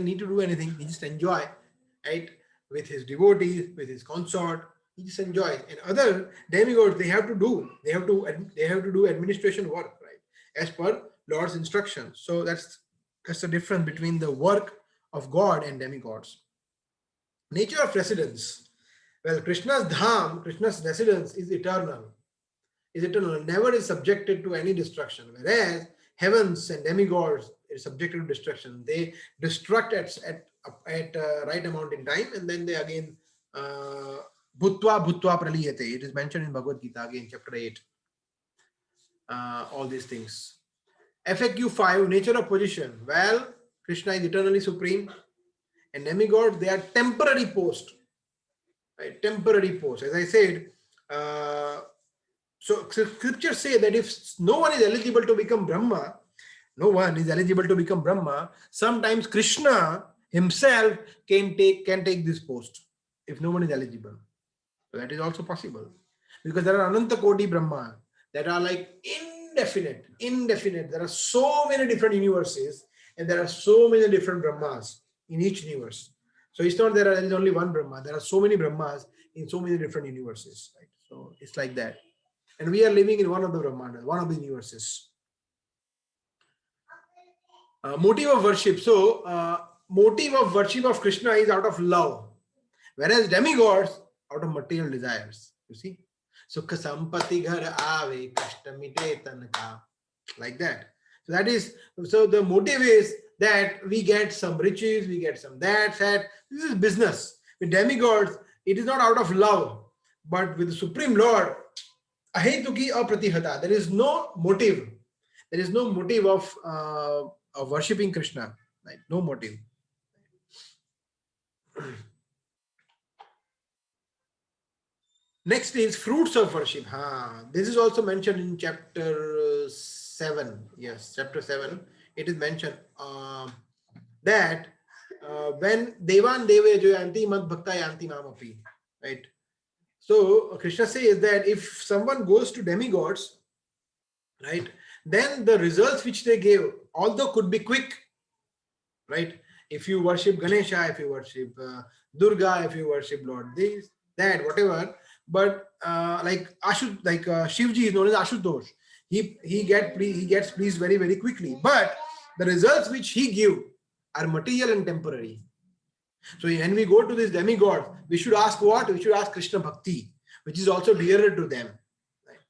need to do anything. He just enjoy, right? With his devotees, with his consort, he just enjoys. And other demigods, they have to do administration work, right? As per Lord's instructions. So that's the difference between the work of God and demigods. Nature of residence. Well, Krishna's dham, Krishna's residence is eternal. Never is subjected to any destruction. Whereas heavens and demigods is subjected to destruction. They destruct at right amount in time, and then they again bhutva praliyate. It is mentioned in Bhagavad Gita again, chapter 8. All these things. FAQ 5, nature of position. Well, Krishna is eternally supreme, and demigods, they are temporary post. Right? Temporary post. As I said, so scriptures say that if no one is eligible to become Brahma, sometimes Krishna himself can take this post if no one is eligible. So that is also possible, because there are Ananta Koti Brahma that are like indefinite. There are so many different universes and there are so many different Brahmas in each universe. So it's not there is only one Brahma. There are so many Brahmas in so many different universes. Right? So it's like that. And we are living in one of the Brahmandas, one of the universes. Motive of worship. So, motive of worship of Krishna is out of love, whereas demigods out of material desires. You see, Sukha sampati ghar aave, kashta mite tanka, like that. So that is, so the motive is that we get some riches, we get some that. This is business. With demigods, it is not out of love, but with the Supreme Lord, ahetuki apratihata. There is no motive. There is no motive of worshipping Krishna. Right? No motive. Next is fruits of worship. This is also mentioned in chapter 7. Yes, chapter 7. It is mentioned that when Devan Deve Joyanti Mad Bhakta Yanti Mamapi. Right. So Krishna says that if someone goes to demigods, right, then the results which they gave, although could be quick, right? If you worship Ganesha, if you worship Durga, if you worship Lord this, that, whatever, but like Shivji is known as Ashutosh. He gets pleased very very quickly, but the results which he give are material and temporary. So when we go to this demigod, we should ask what? We should ask Krishna Bhakti, which is also dearer to them. Right?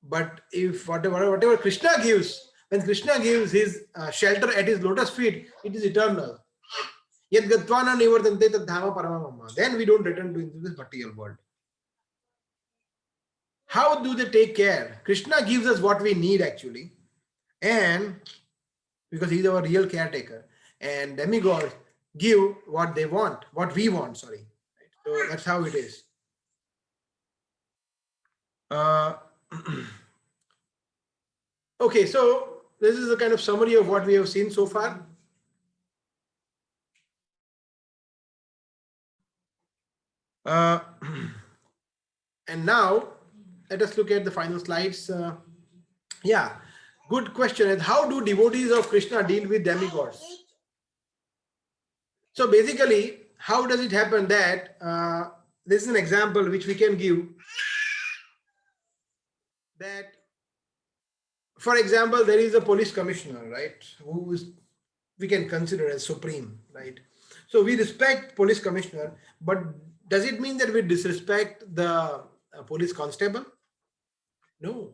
But if whatever Krishna gives, when Krishna gives his shelter at his lotus feet, it is eternal. Yet gatvana nivartante tad dhama paramamama. Then we don't return to into this material world. How do they take care? Krishna gives us what we need actually, and because he's our real caretaker, and demigods give what they want, what we want. Sorry. So that's how it is. Okay, so this is a kind of summary of what we have seen so far. And now let us look at the final slides. Yeah, good question. And how do devotees of Krishna deal with demigods? So basically, how does it happen that this is an example which we can give, that for example, there is a police commissioner, right, who is, we can consider as supreme, right? So we respect police commissioner, but does it mean that we disrespect the police constable? No.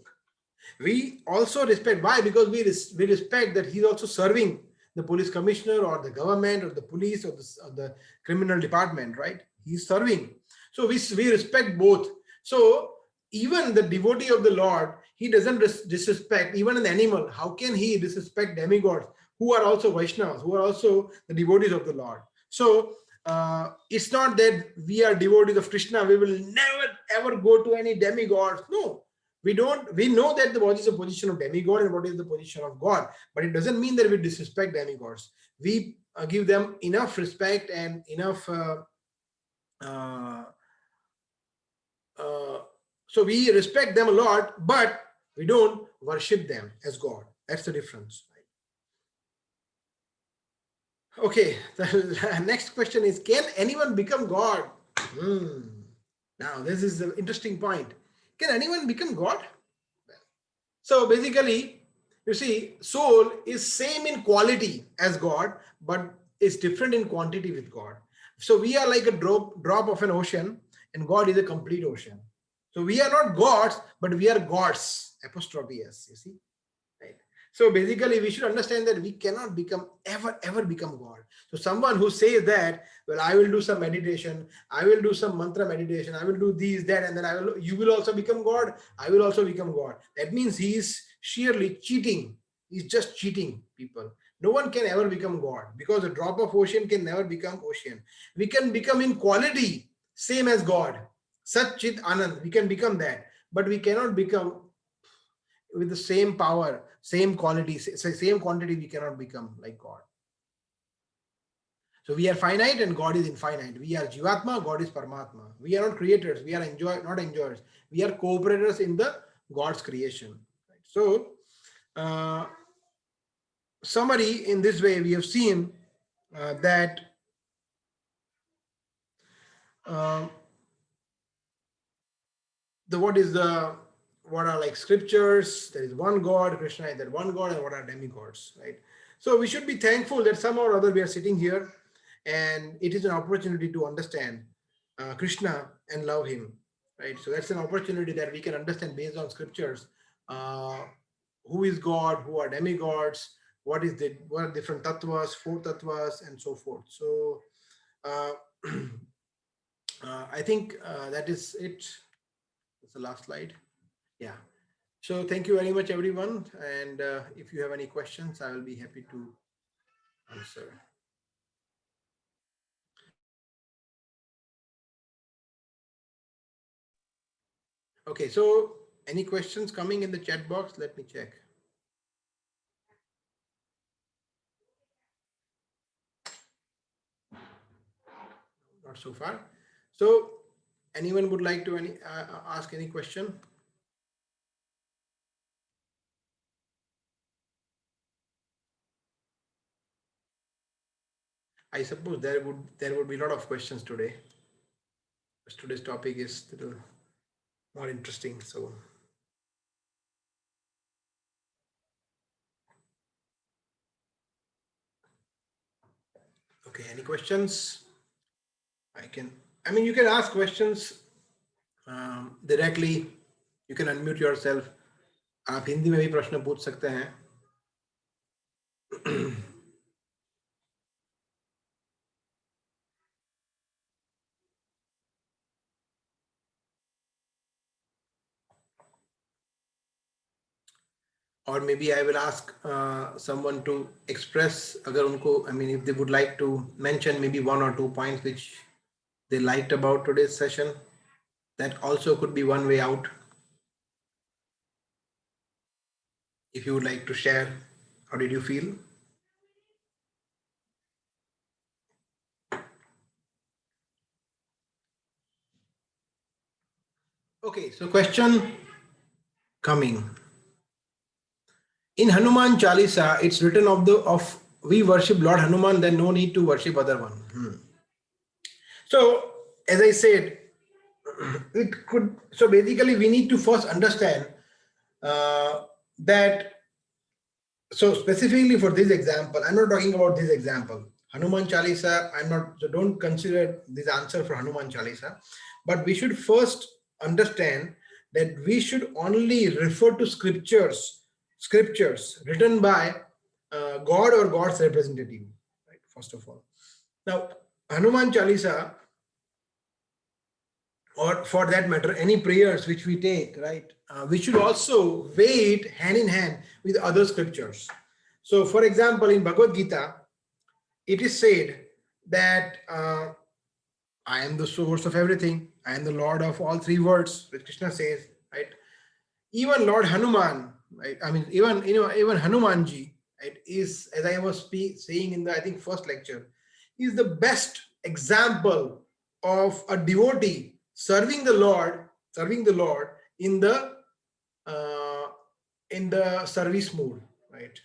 We also respect. Why? Because we respect that he's also serving the police commissioner or the government or the police or the criminal department, right? He's serving. So we respect both. So even the devotee of the Lord, he doesn't disrespect even an animal. How can he disrespect demigods who are also Vaishnavas, who are also the devotees of the Lord? So it's not that we are devotees of Krishna, we will never ever go to any demigods. No, we don't. We know that what is the position of demigod and what is the position of God, but it doesn't mean that we disrespect demigods. We give them enough respect and enough so we respect them a lot, but we don't worship them as God. That's the difference. Okay, the next question is, can anyone become God? Now, this is the interesting point. Can anyone become God? So basically, you see, soul is same in quality as God, but is different in quantity with God. So we are like a drop of an ocean, and God is a complete ocean. So we are not gods, but we are gods, apostrophe S, you see. Right. So basically, we should understand that we cannot ever become God. So someone who says that, well, I will do some meditation, I will do some mantra meditation, I will do these, that, and then you will also become God, I will also become God. That means he is sheerly cheating. He's just cheating people. No one can ever become God, because a drop of ocean can never become ocean. We can become in quality same as God. Sat Chit Anand, we can become that, but we cannot become with the same power, same quality, same quantity. We cannot become like God. So we are finite and God is infinite. We are Jivatma, God is Paramatma. We are not creators, we are not enjoyers. We are cooperators in the God's creation. So summary, in this way we have seen that what is the what are like scriptures. There is one God, Krishna is that one God, and what are demigods, right? So we should be thankful that somehow or other we are sitting here, and it is an opportunity to understand Krishna and love him, right? So that's an opportunity that we can understand based on scriptures. Uh, who is God, who are demigods, what are different tattvas, four tattvas, and so forth. So uh, I think that is it. That's the last slide. Yeah. So thank you very much, everyone. And if you have any questions, I will be happy to answer. Okay, so any questions coming in the chat box? Let me check. Not so far. So anyone would like to ask any question? I suppose there would be a lot of questions today. Today's topic is a little more interesting. So okay, any questions? I mean, you can ask questions directly. You can unmute yourself. आप हिंदी में भी प्रश्न पूछ सकते हैं. Or maybe I will ask someone to express, अगर उनको, I mean, if they would like to mention maybe one or two points which they liked about today's session, that also could be one way out. If you would like to share, how did you feel? Okay, so question coming. In Hanuman Chalisa, it's written of we worship Lord Hanuman, then no need to worship other one. So, as I said, it could. So basically, we need to first understand that. So specifically for this example, I'm not talking about this example. Hanuman Chalisa, I'm not. So don't consider this answer for Hanuman Chalisa, but we should first understand that we should only refer to scriptures written by God or God's representative, right? First of all. Now, Hanuman Chalisa, or for that matter, any prayers which we take, right? We should also weigh it hand in hand with other scriptures. So, for example, in Bhagavad Gita, it is said that I am the source of everything. I am the Lord of all three worlds, which Krishna says, right? Even Lord Hanuman, right? I mean, even Hanumanji, right, is, as I was saying in the, I think, first lecture, is the best example of a devotee serving the Lord in the service mode, right?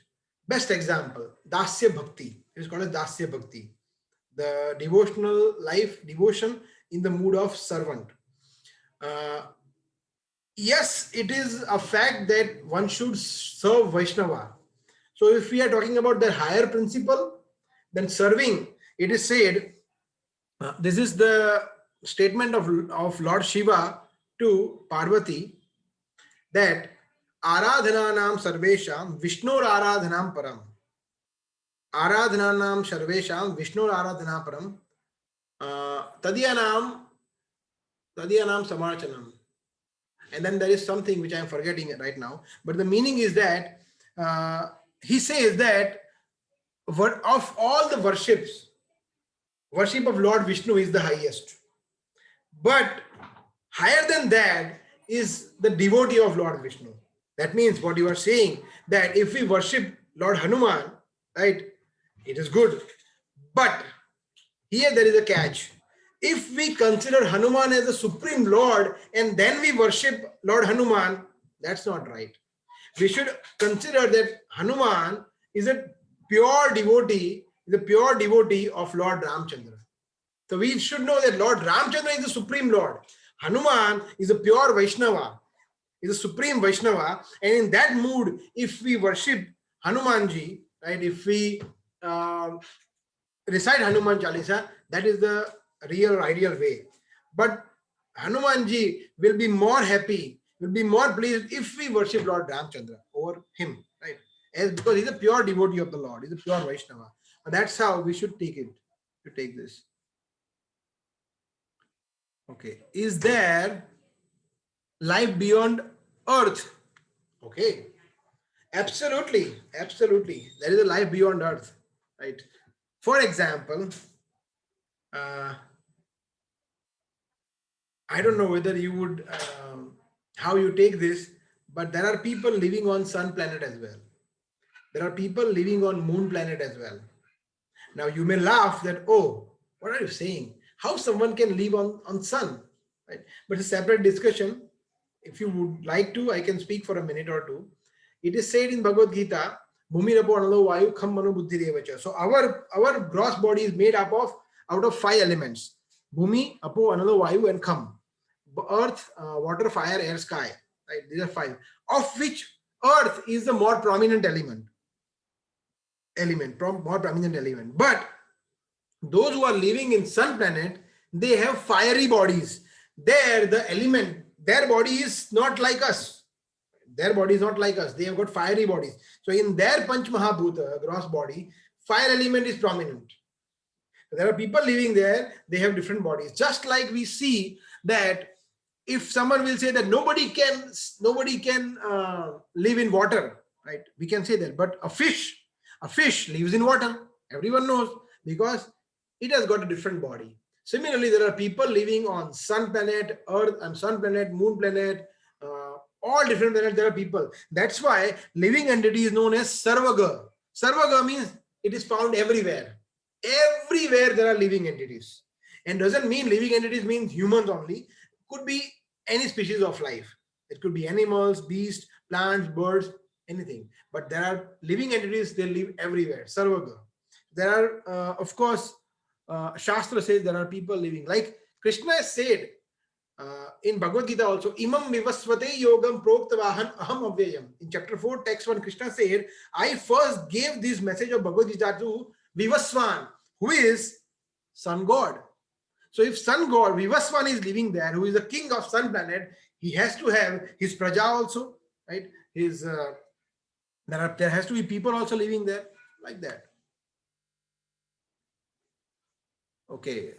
Best example, Dasya Bhakti. It is called as Dasya Bhakti, the devotional life, devotion in the mood of servant. Yes, it is a fact that one should serve Vaishnava. So if we are talking about the higher principle, then serving, it is said, this is the statement of Lord Shiva to Parvati, that Aradhananam sarvesham Vishnur Aradhanam param. Aradhananam sarvesham Vishnur Aradhanam param. Tadyanam samarchanam. And then there is something which I am forgetting right now, but the meaning is that he says that of all the worship of Lord Vishnu is the highest. But higher than that is the devotee of Lord Vishnu. That means what you are saying, that if we worship Lord Hanuman, right, it is good. But here there is a catch. If we consider Hanuman as the supreme Lord and then we worship Lord Hanuman, that's not right. We should consider that Hanuman is a pure devotee, of Lord Ramchandra. So we should know that Lord Ramchandra is the supreme Lord. Hanuman is a pure Vaishnava. is a supreme Vaishnava, and in that mood, if we worship Hanumanji, right, if we recite Hanuman Chalisa, that is the real ideal way. But Hanumanji will be more happy, will be more pleased if we worship Lord Ramchandra over him, right? As because he's a pure devotee of the Lord, he's a pure Vaishnava. And that's how we should take it, to take this. Okay. Is there life beyond earth? Okay. Absolutely. Absolutely. There is a life beyond earth, right? For example, I don't know whether you would, how you take this, but there are people living on sun planet as well. There are people living on moon planet as well. Now you may laugh that, oh, what are you saying? How someone can live on sun, right? But it's a separate discussion. If you would like to, I can speak for a minute or two. It is said in Bhagavad Gita, Bhumi Rapo Analo Vayu Kham Manu Buddhi Devacha. So our gross body is made up of out of 5 elements: Bhumi, Apo, Analo Vayu, and Kham. Earth, water, fire, air, sky. Right? These are 5. Of which Earth is the more prominent element. More prominent element. But those who are living in sun planet, they have fiery bodies. There, the element, their body is not like us. Their body is not like us. They have got fiery bodies. So in their Panch Mahabhuta, gross body, fire element is prominent. There are people living there, they have different bodies. Just like we see that if someone will say that nobody can live in water, right? We can say that. But a fish lives in water. Everyone knows, because it has got a different body. Similarly, there are people living on sun planet, earth and sun planet, moon planet, all different planets. There are people. That's why living entity is known as Sarvaga. Sarvaga means it is found everywhere. Everywhere there are living entities. And doesn't mean living entities means humans only. Could be any species of life. It could be animals, beasts, plants, birds, anything. But there are living entities, they live everywhere. Sarvaga. There are, of course, Shastra says there are people living. Like Krishna has said in Bhagavad Gita also, Imam Vivasvate Yogam Proktavahan Aham Avyayam. In chapter 4, text 1, Krishna said, I first gave this message of Bhagavad Gita to Vivaswan, who is sun god. So if sun god, Vivaswan, is living there, who is the king of sun planet, he has to have his praja also, right? His there has to be people also living there, like that. Okay.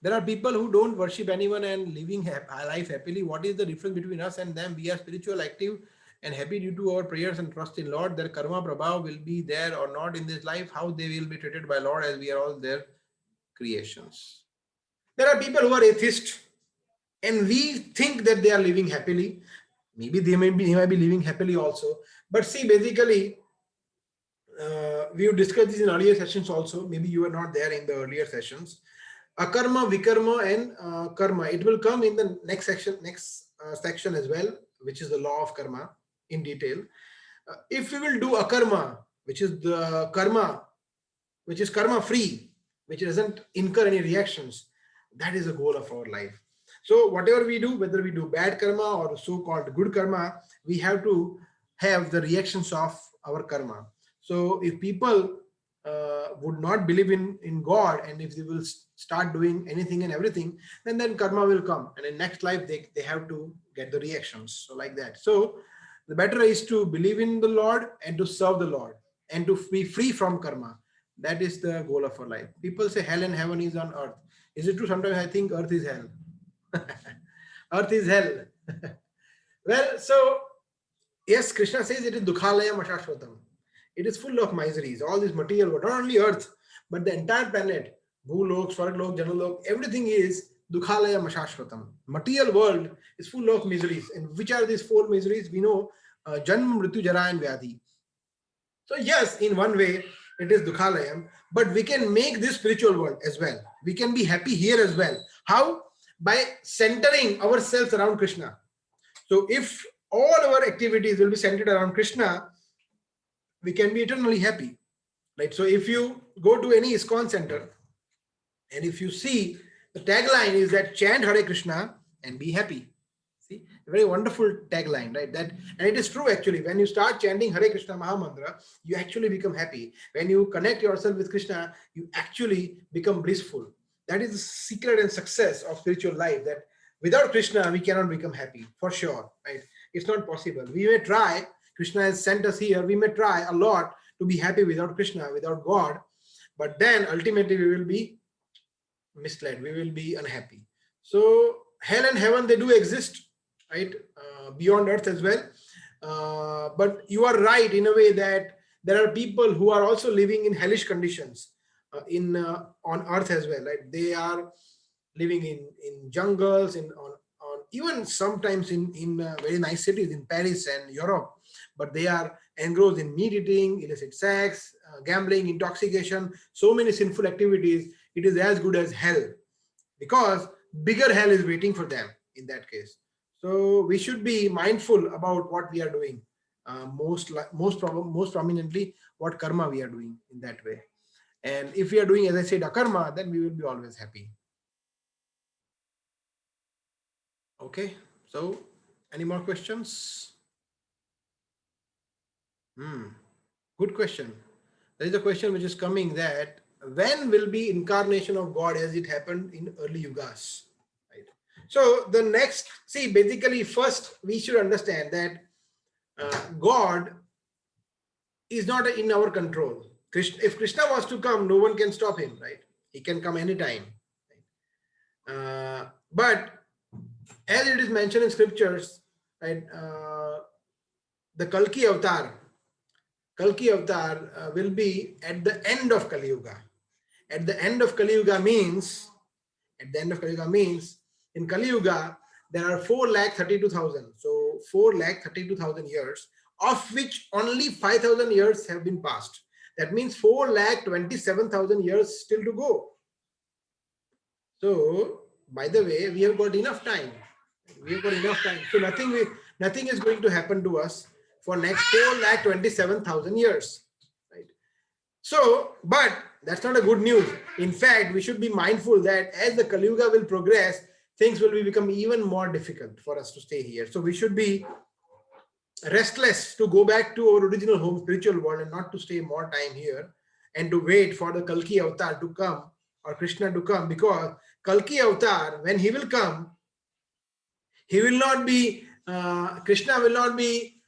There are people who don't worship anyone and living life happily. What is the difference between us and them? We are spiritual, active, and happy due to our prayers and trust in Lord. Their karma prabhav will be there or not in this life. How they will be treated by Lord, as we are all their creations. There are people who are atheists, and we think that they are living happily. Maybe they might be living happily also. But see, basically, we have discussed this in earlier sessions also. Maybe you were not there in the earlier sessions. Akarma, Vikarma, and Karma. It will come in the next section as well, which is the law of karma in detail. If we will do Akarma, which is the karma, which is karma free, which doesn't incur any reactions, that is the goal of our life. So whatever we do, whether we do bad karma or so-called good karma, we have to have the reactions of our karma. So if people would not believe in God, and if they will start doing anything and everything, then karma will come, and in next life they have to get the reactions. So like that. So the better is to believe in the Lord and to serve the Lord and to be free from karma. That is the goal of our life. People say hell and heaven is on earth. Is it true? Sometimes I think earth is hell. Earth is hell. Well, so yes, Krishna says it is dukhalayam ashashvatam. It is full of miseries. All this material world, not only earth, but the entire planet, Bhulok, Swarglok, Janalok, everything is dukhalayam ashashvatam. Material world is full of miseries. And which are these 4 miseries? We know Janma, Mrityu, Jara, and Vyadhi. So yes, in one way, it is dukhalayam, but we can make this spiritual world as well. We can be happy here as well. How? By centering ourselves around Krishna. So if all our activities will be centered around Krishna, we can be eternally happy, right? So if you go to any ISKCON center, and if you see the tagline is that chant Hare Krishna and be happy. See, A very wonderful tagline, right? That, and it is true actually. When you start chanting Hare Krishna Mahamantra, you actually become happy. When you connect yourself with Krishna, you actually become blissful. That is the secret and success of spiritual life. That without Krishna, we cannot become happy for sure, right? It's not possible. We may try. Krishna has sent us here. We may try a lot to be happy without Krishna, without God, but then ultimately we will be misled. We will be unhappy. So hell and heaven, they do exist, right? Beyond earth as well. But you are right in a way that there are people who are also living in hellish conditions on earth as well, right? They are living in jungles, on even sometimes in very nice cities in Paris and Europe, but they are engrossed in meat eating, illicit sex, gambling, intoxication, so many sinful activities. It is as good as hell, because bigger hell is waiting for them in that case. So we should be mindful about what we are doing, most prominently what karma we are doing in that way. And if we are doing, as I said, akarma, then we will be always happy. Okay, so any more questions? Good question. There is a question which is coming, that when will be incarnation of God as it happened in early yugas? Right. So the next, see, basically first we should understand that God is not in our control. If Krishna wants to come, no one can stop him, right? He can come anytime. But as it is mentioned in scriptures, right, the Kalki avatar will be at the end of Kali Yuga. At the end of Kali Yuga means, in Kali Yuga, there are 4,32,000. So 4,32,000 years, of which only 5,000 years have been passed. That means 4,27,000 years still to go. So, by the way, we have got enough time. So nothing is going to happen to us for next 4,27,000 years. Right? So, but that's not a good news. In fact, we should be mindful that as the Kali Yuga will progress, things will become even more difficult for us to stay here. So we should be restless to go back to our original home, spiritual world, and not to stay more time here and to wait for the Kalki avatar to come or Krishna to come, because Kalki avatar, when he will come, he will not be, Krishna will not be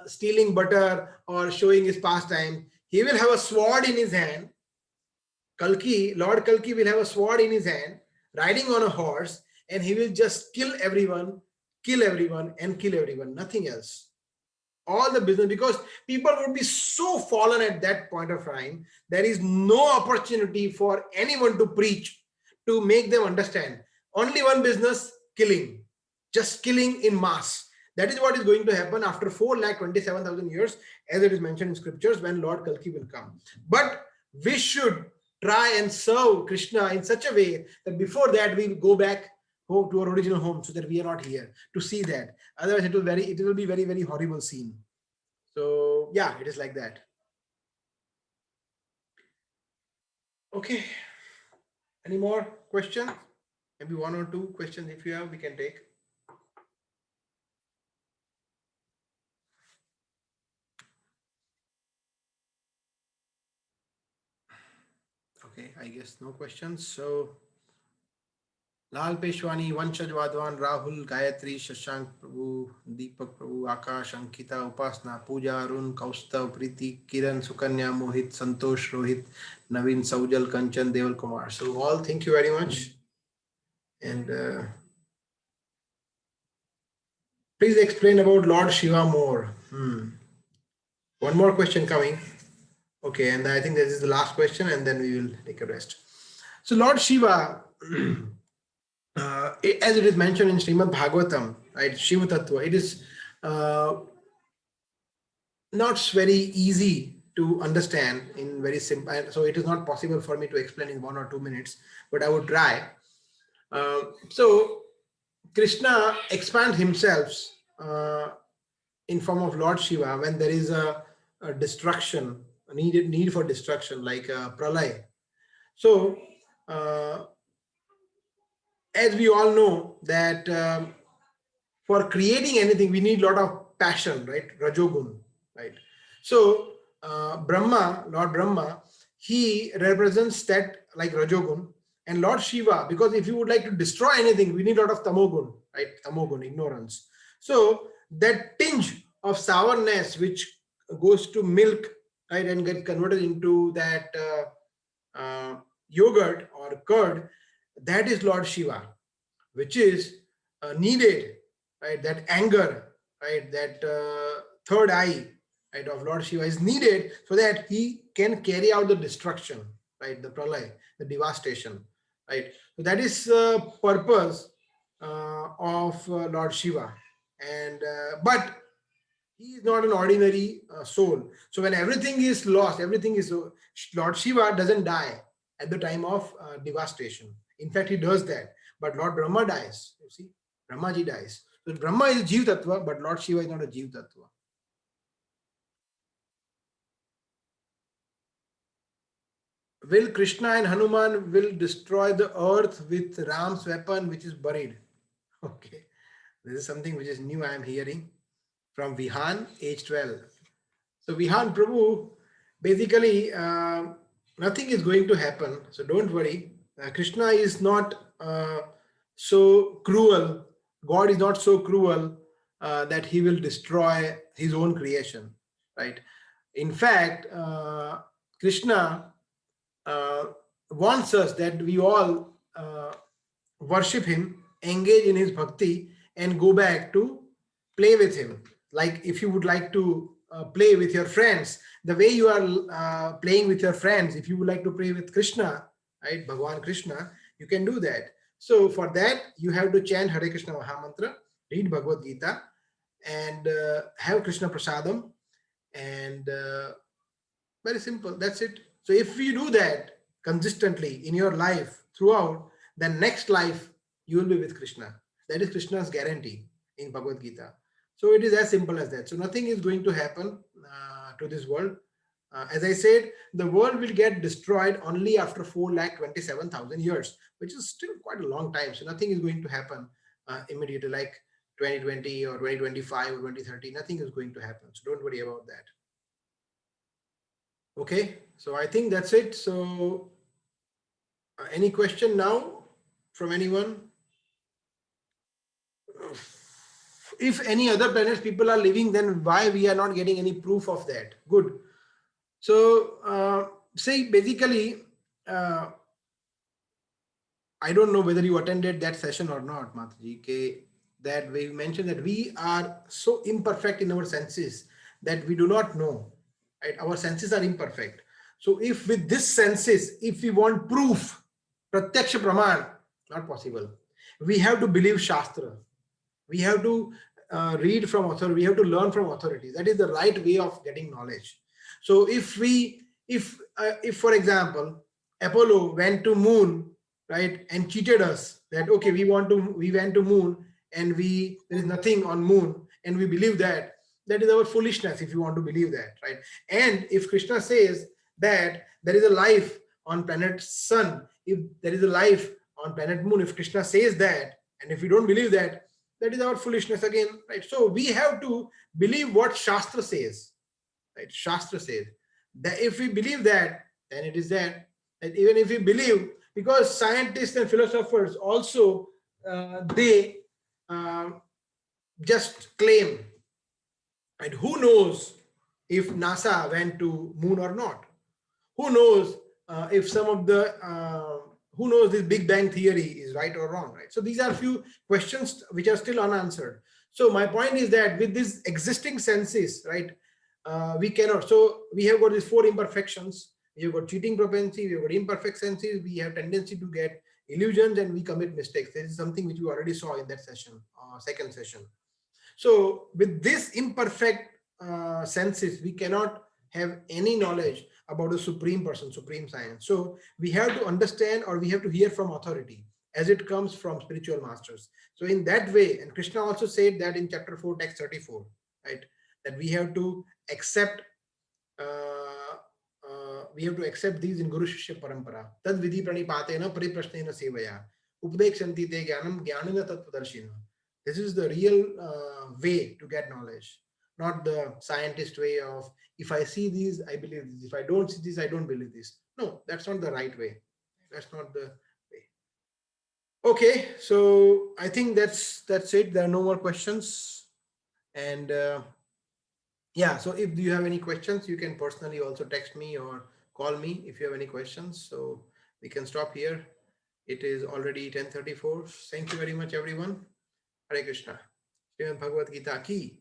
stealing butter or showing his pastime. He will have a sword in his hand. Lord Kalki will have a sword in his hand, riding on a horse, and he will just kill everyone, and kill everyone, nothing else. All the business, because people would be so fallen at that point of time, there is no opportunity for anyone to preach, to make them understand. Only one business, killing, just killing in mass. That is what is going to happen after 4,27,000 years, as it is mentioned in scriptures, when Lord Kalki will come. But we should try and serve Krishna in such a way that before that we will go back home to our original home, so that we are not here to see that. Otherwise, it will be very, very horrible scene. So yeah, it is like that. Okay. Any more questions? Maybe one or two questions if you have, we can take. Okay, I guess no questions. So Lal Peshwani, Vanshaj Vadwan, Rahul, Gayatri, Shashank Prabhu, Deepak Prabhu, Akash, Ankita, Upasna, Pooja, Arun, Kaustav, Preeti, Kiran, Sukanya, Mohit, Santosh, Rohit, Naveen, Saujal, Kanchan, Deval Kumar. So all thank you very much. And please explain about Lord Shiva more. One more question coming. Okay, and I think this is the last question, and then we will take a rest. So Lord Shiva, as it is mentioned in Srimad Bhagavatam, right, Shiva Tattva, it is not very easy to understand in very simple. So it is not possible for me to explain in 1 or 2 minutes, but I would try. So Krishna expands himself in form of Lord Shiva when there is a destruction, a need for destruction, like a pralay. So as we all know that for creating anything, we need a lot of passion, right? Rajogun, right? So Brahma, Lord Brahma, he represents that like Rajogun, and Lord Shiva, because if you would like to destroy anything, we need a lot of Tamogun, right? Tamogun, ignorance. So that tinge of sourness which goes to milk, right, and get converted into that yogurt or curd, that is Lord Shiva, which is needed, right? That anger, right? That third eye, right, of Lord Shiva is needed so that he can carry out the destruction, right? The pralay, the devastation, right? So that is purpose of Lord Shiva, and but he is not an ordinary soul. So when everything is lost, everything is Lord Shiva doesn't die at the time of devastation. In fact, he does that. But Lord Brahma dies. You see, Brahmaji dies. So Brahma is Jeev Tattva, but Lord Shiva is not a Jeev Tattva. Will Krishna and Hanuman will destroy the earth with Ram's weapon, which is buried? Okay, this is something which is new. I am hearing from Vihan, age 12. So Vihan Prabhu, basically nothing is going to happen. So don't worry. Krishna is not so cruel. God is not so cruel that he will destroy his own creation, right? In fact, Krishna uh, wants us that we all worship him, engage in his bhakti, and go back to play with him. Like if you would like to play with your friends, the way you are playing with your friends, if you would like to play with Krishna, right, Bhagavan Krishna, you can do that. So for that, you have to chant Hare Krishna Mahamantra, read Bhagavad Gita, and have Krishna Prasadam, and very simple. That's it. So if you do that consistently in your life throughout, then next life you will be with Krishna. That is Krishna's guarantee in Bhagavad Gita. So it is as simple as that. So nothing is going to happen to this world. As I said, the world will get destroyed only after 4,27,000 years, which is still quite a long time. So nothing is going to happen immediately, like 2020 or 2025 or 2030. Nothing is going to happen. So don't worry about that. Okay, so I think that's it. So any question now from anyone? If any other planets people are living, then why we are not getting any proof of that? Good. So say basically, I don't know whether you attended that session or not, Mataji, that we mentioned that we are so imperfect in our senses that we do not know, right? Our senses are imperfect. So if with this senses, if we want proof, pratyaksha praman, not possible. We have to believe Shastra. We have to read from authority. We have to learn from authorities. That is the right way of getting knowledge. So if for example, Apollo went to moon, right, and cheated us that okay, we went to moon and there is nothing on moon, and we believe that, that is our foolishness if you want to believe that, right? And if Krishna says that there is a life on planet sun, if there is a life on planet moon, if Krishna says that, and if we don't believe that, that is our foolishness again, right? So we have to believe what Shastra says, right? Shastra says that if we believe that, then it is that. And even if we believe, because scientists and philosophers also they just claim, and who knows if NASA went to moon or not? Who knows if some of the who knows this Big Bang theory is right or wrong, right? So these are few questions which are still unanswered. So my point is that with these existing senses, right, we cannot. So we have got these four imperfections. We have got cheating propensity. We have got imperfect senses. We have tendency to get illusions, and we commit mistakes. This is something which we already saw in that session, second session. So with this imperfect senses, we cannot have any knowledge about the supreme person, supreme science. So we have to understand, or we have to hear from authority as it comes from spiritual masters. So in that way, and Krishna also said that in chapter 4, text 34, right, that we have to accept these in Guru Shishya Parampara. Tad vidhi pranipatena pariprashnena sevaya. Updekshanti te jnanam jnanina tatvadarshina. This is the real way to get knowledge, not the scientist way of, if I see these, I believe this. If I don't see this, I don't believe this. No, that's not the right way. That's not the way. Okay, so I think that's it. There are no more questions. And yeah, so if you have any questions, you can personally also text me or call me if you have any questions. So we can stop here. It is already 10:34. Thank you very much, everyone. Hare Krishna. Srimad Bhagavad Gita ki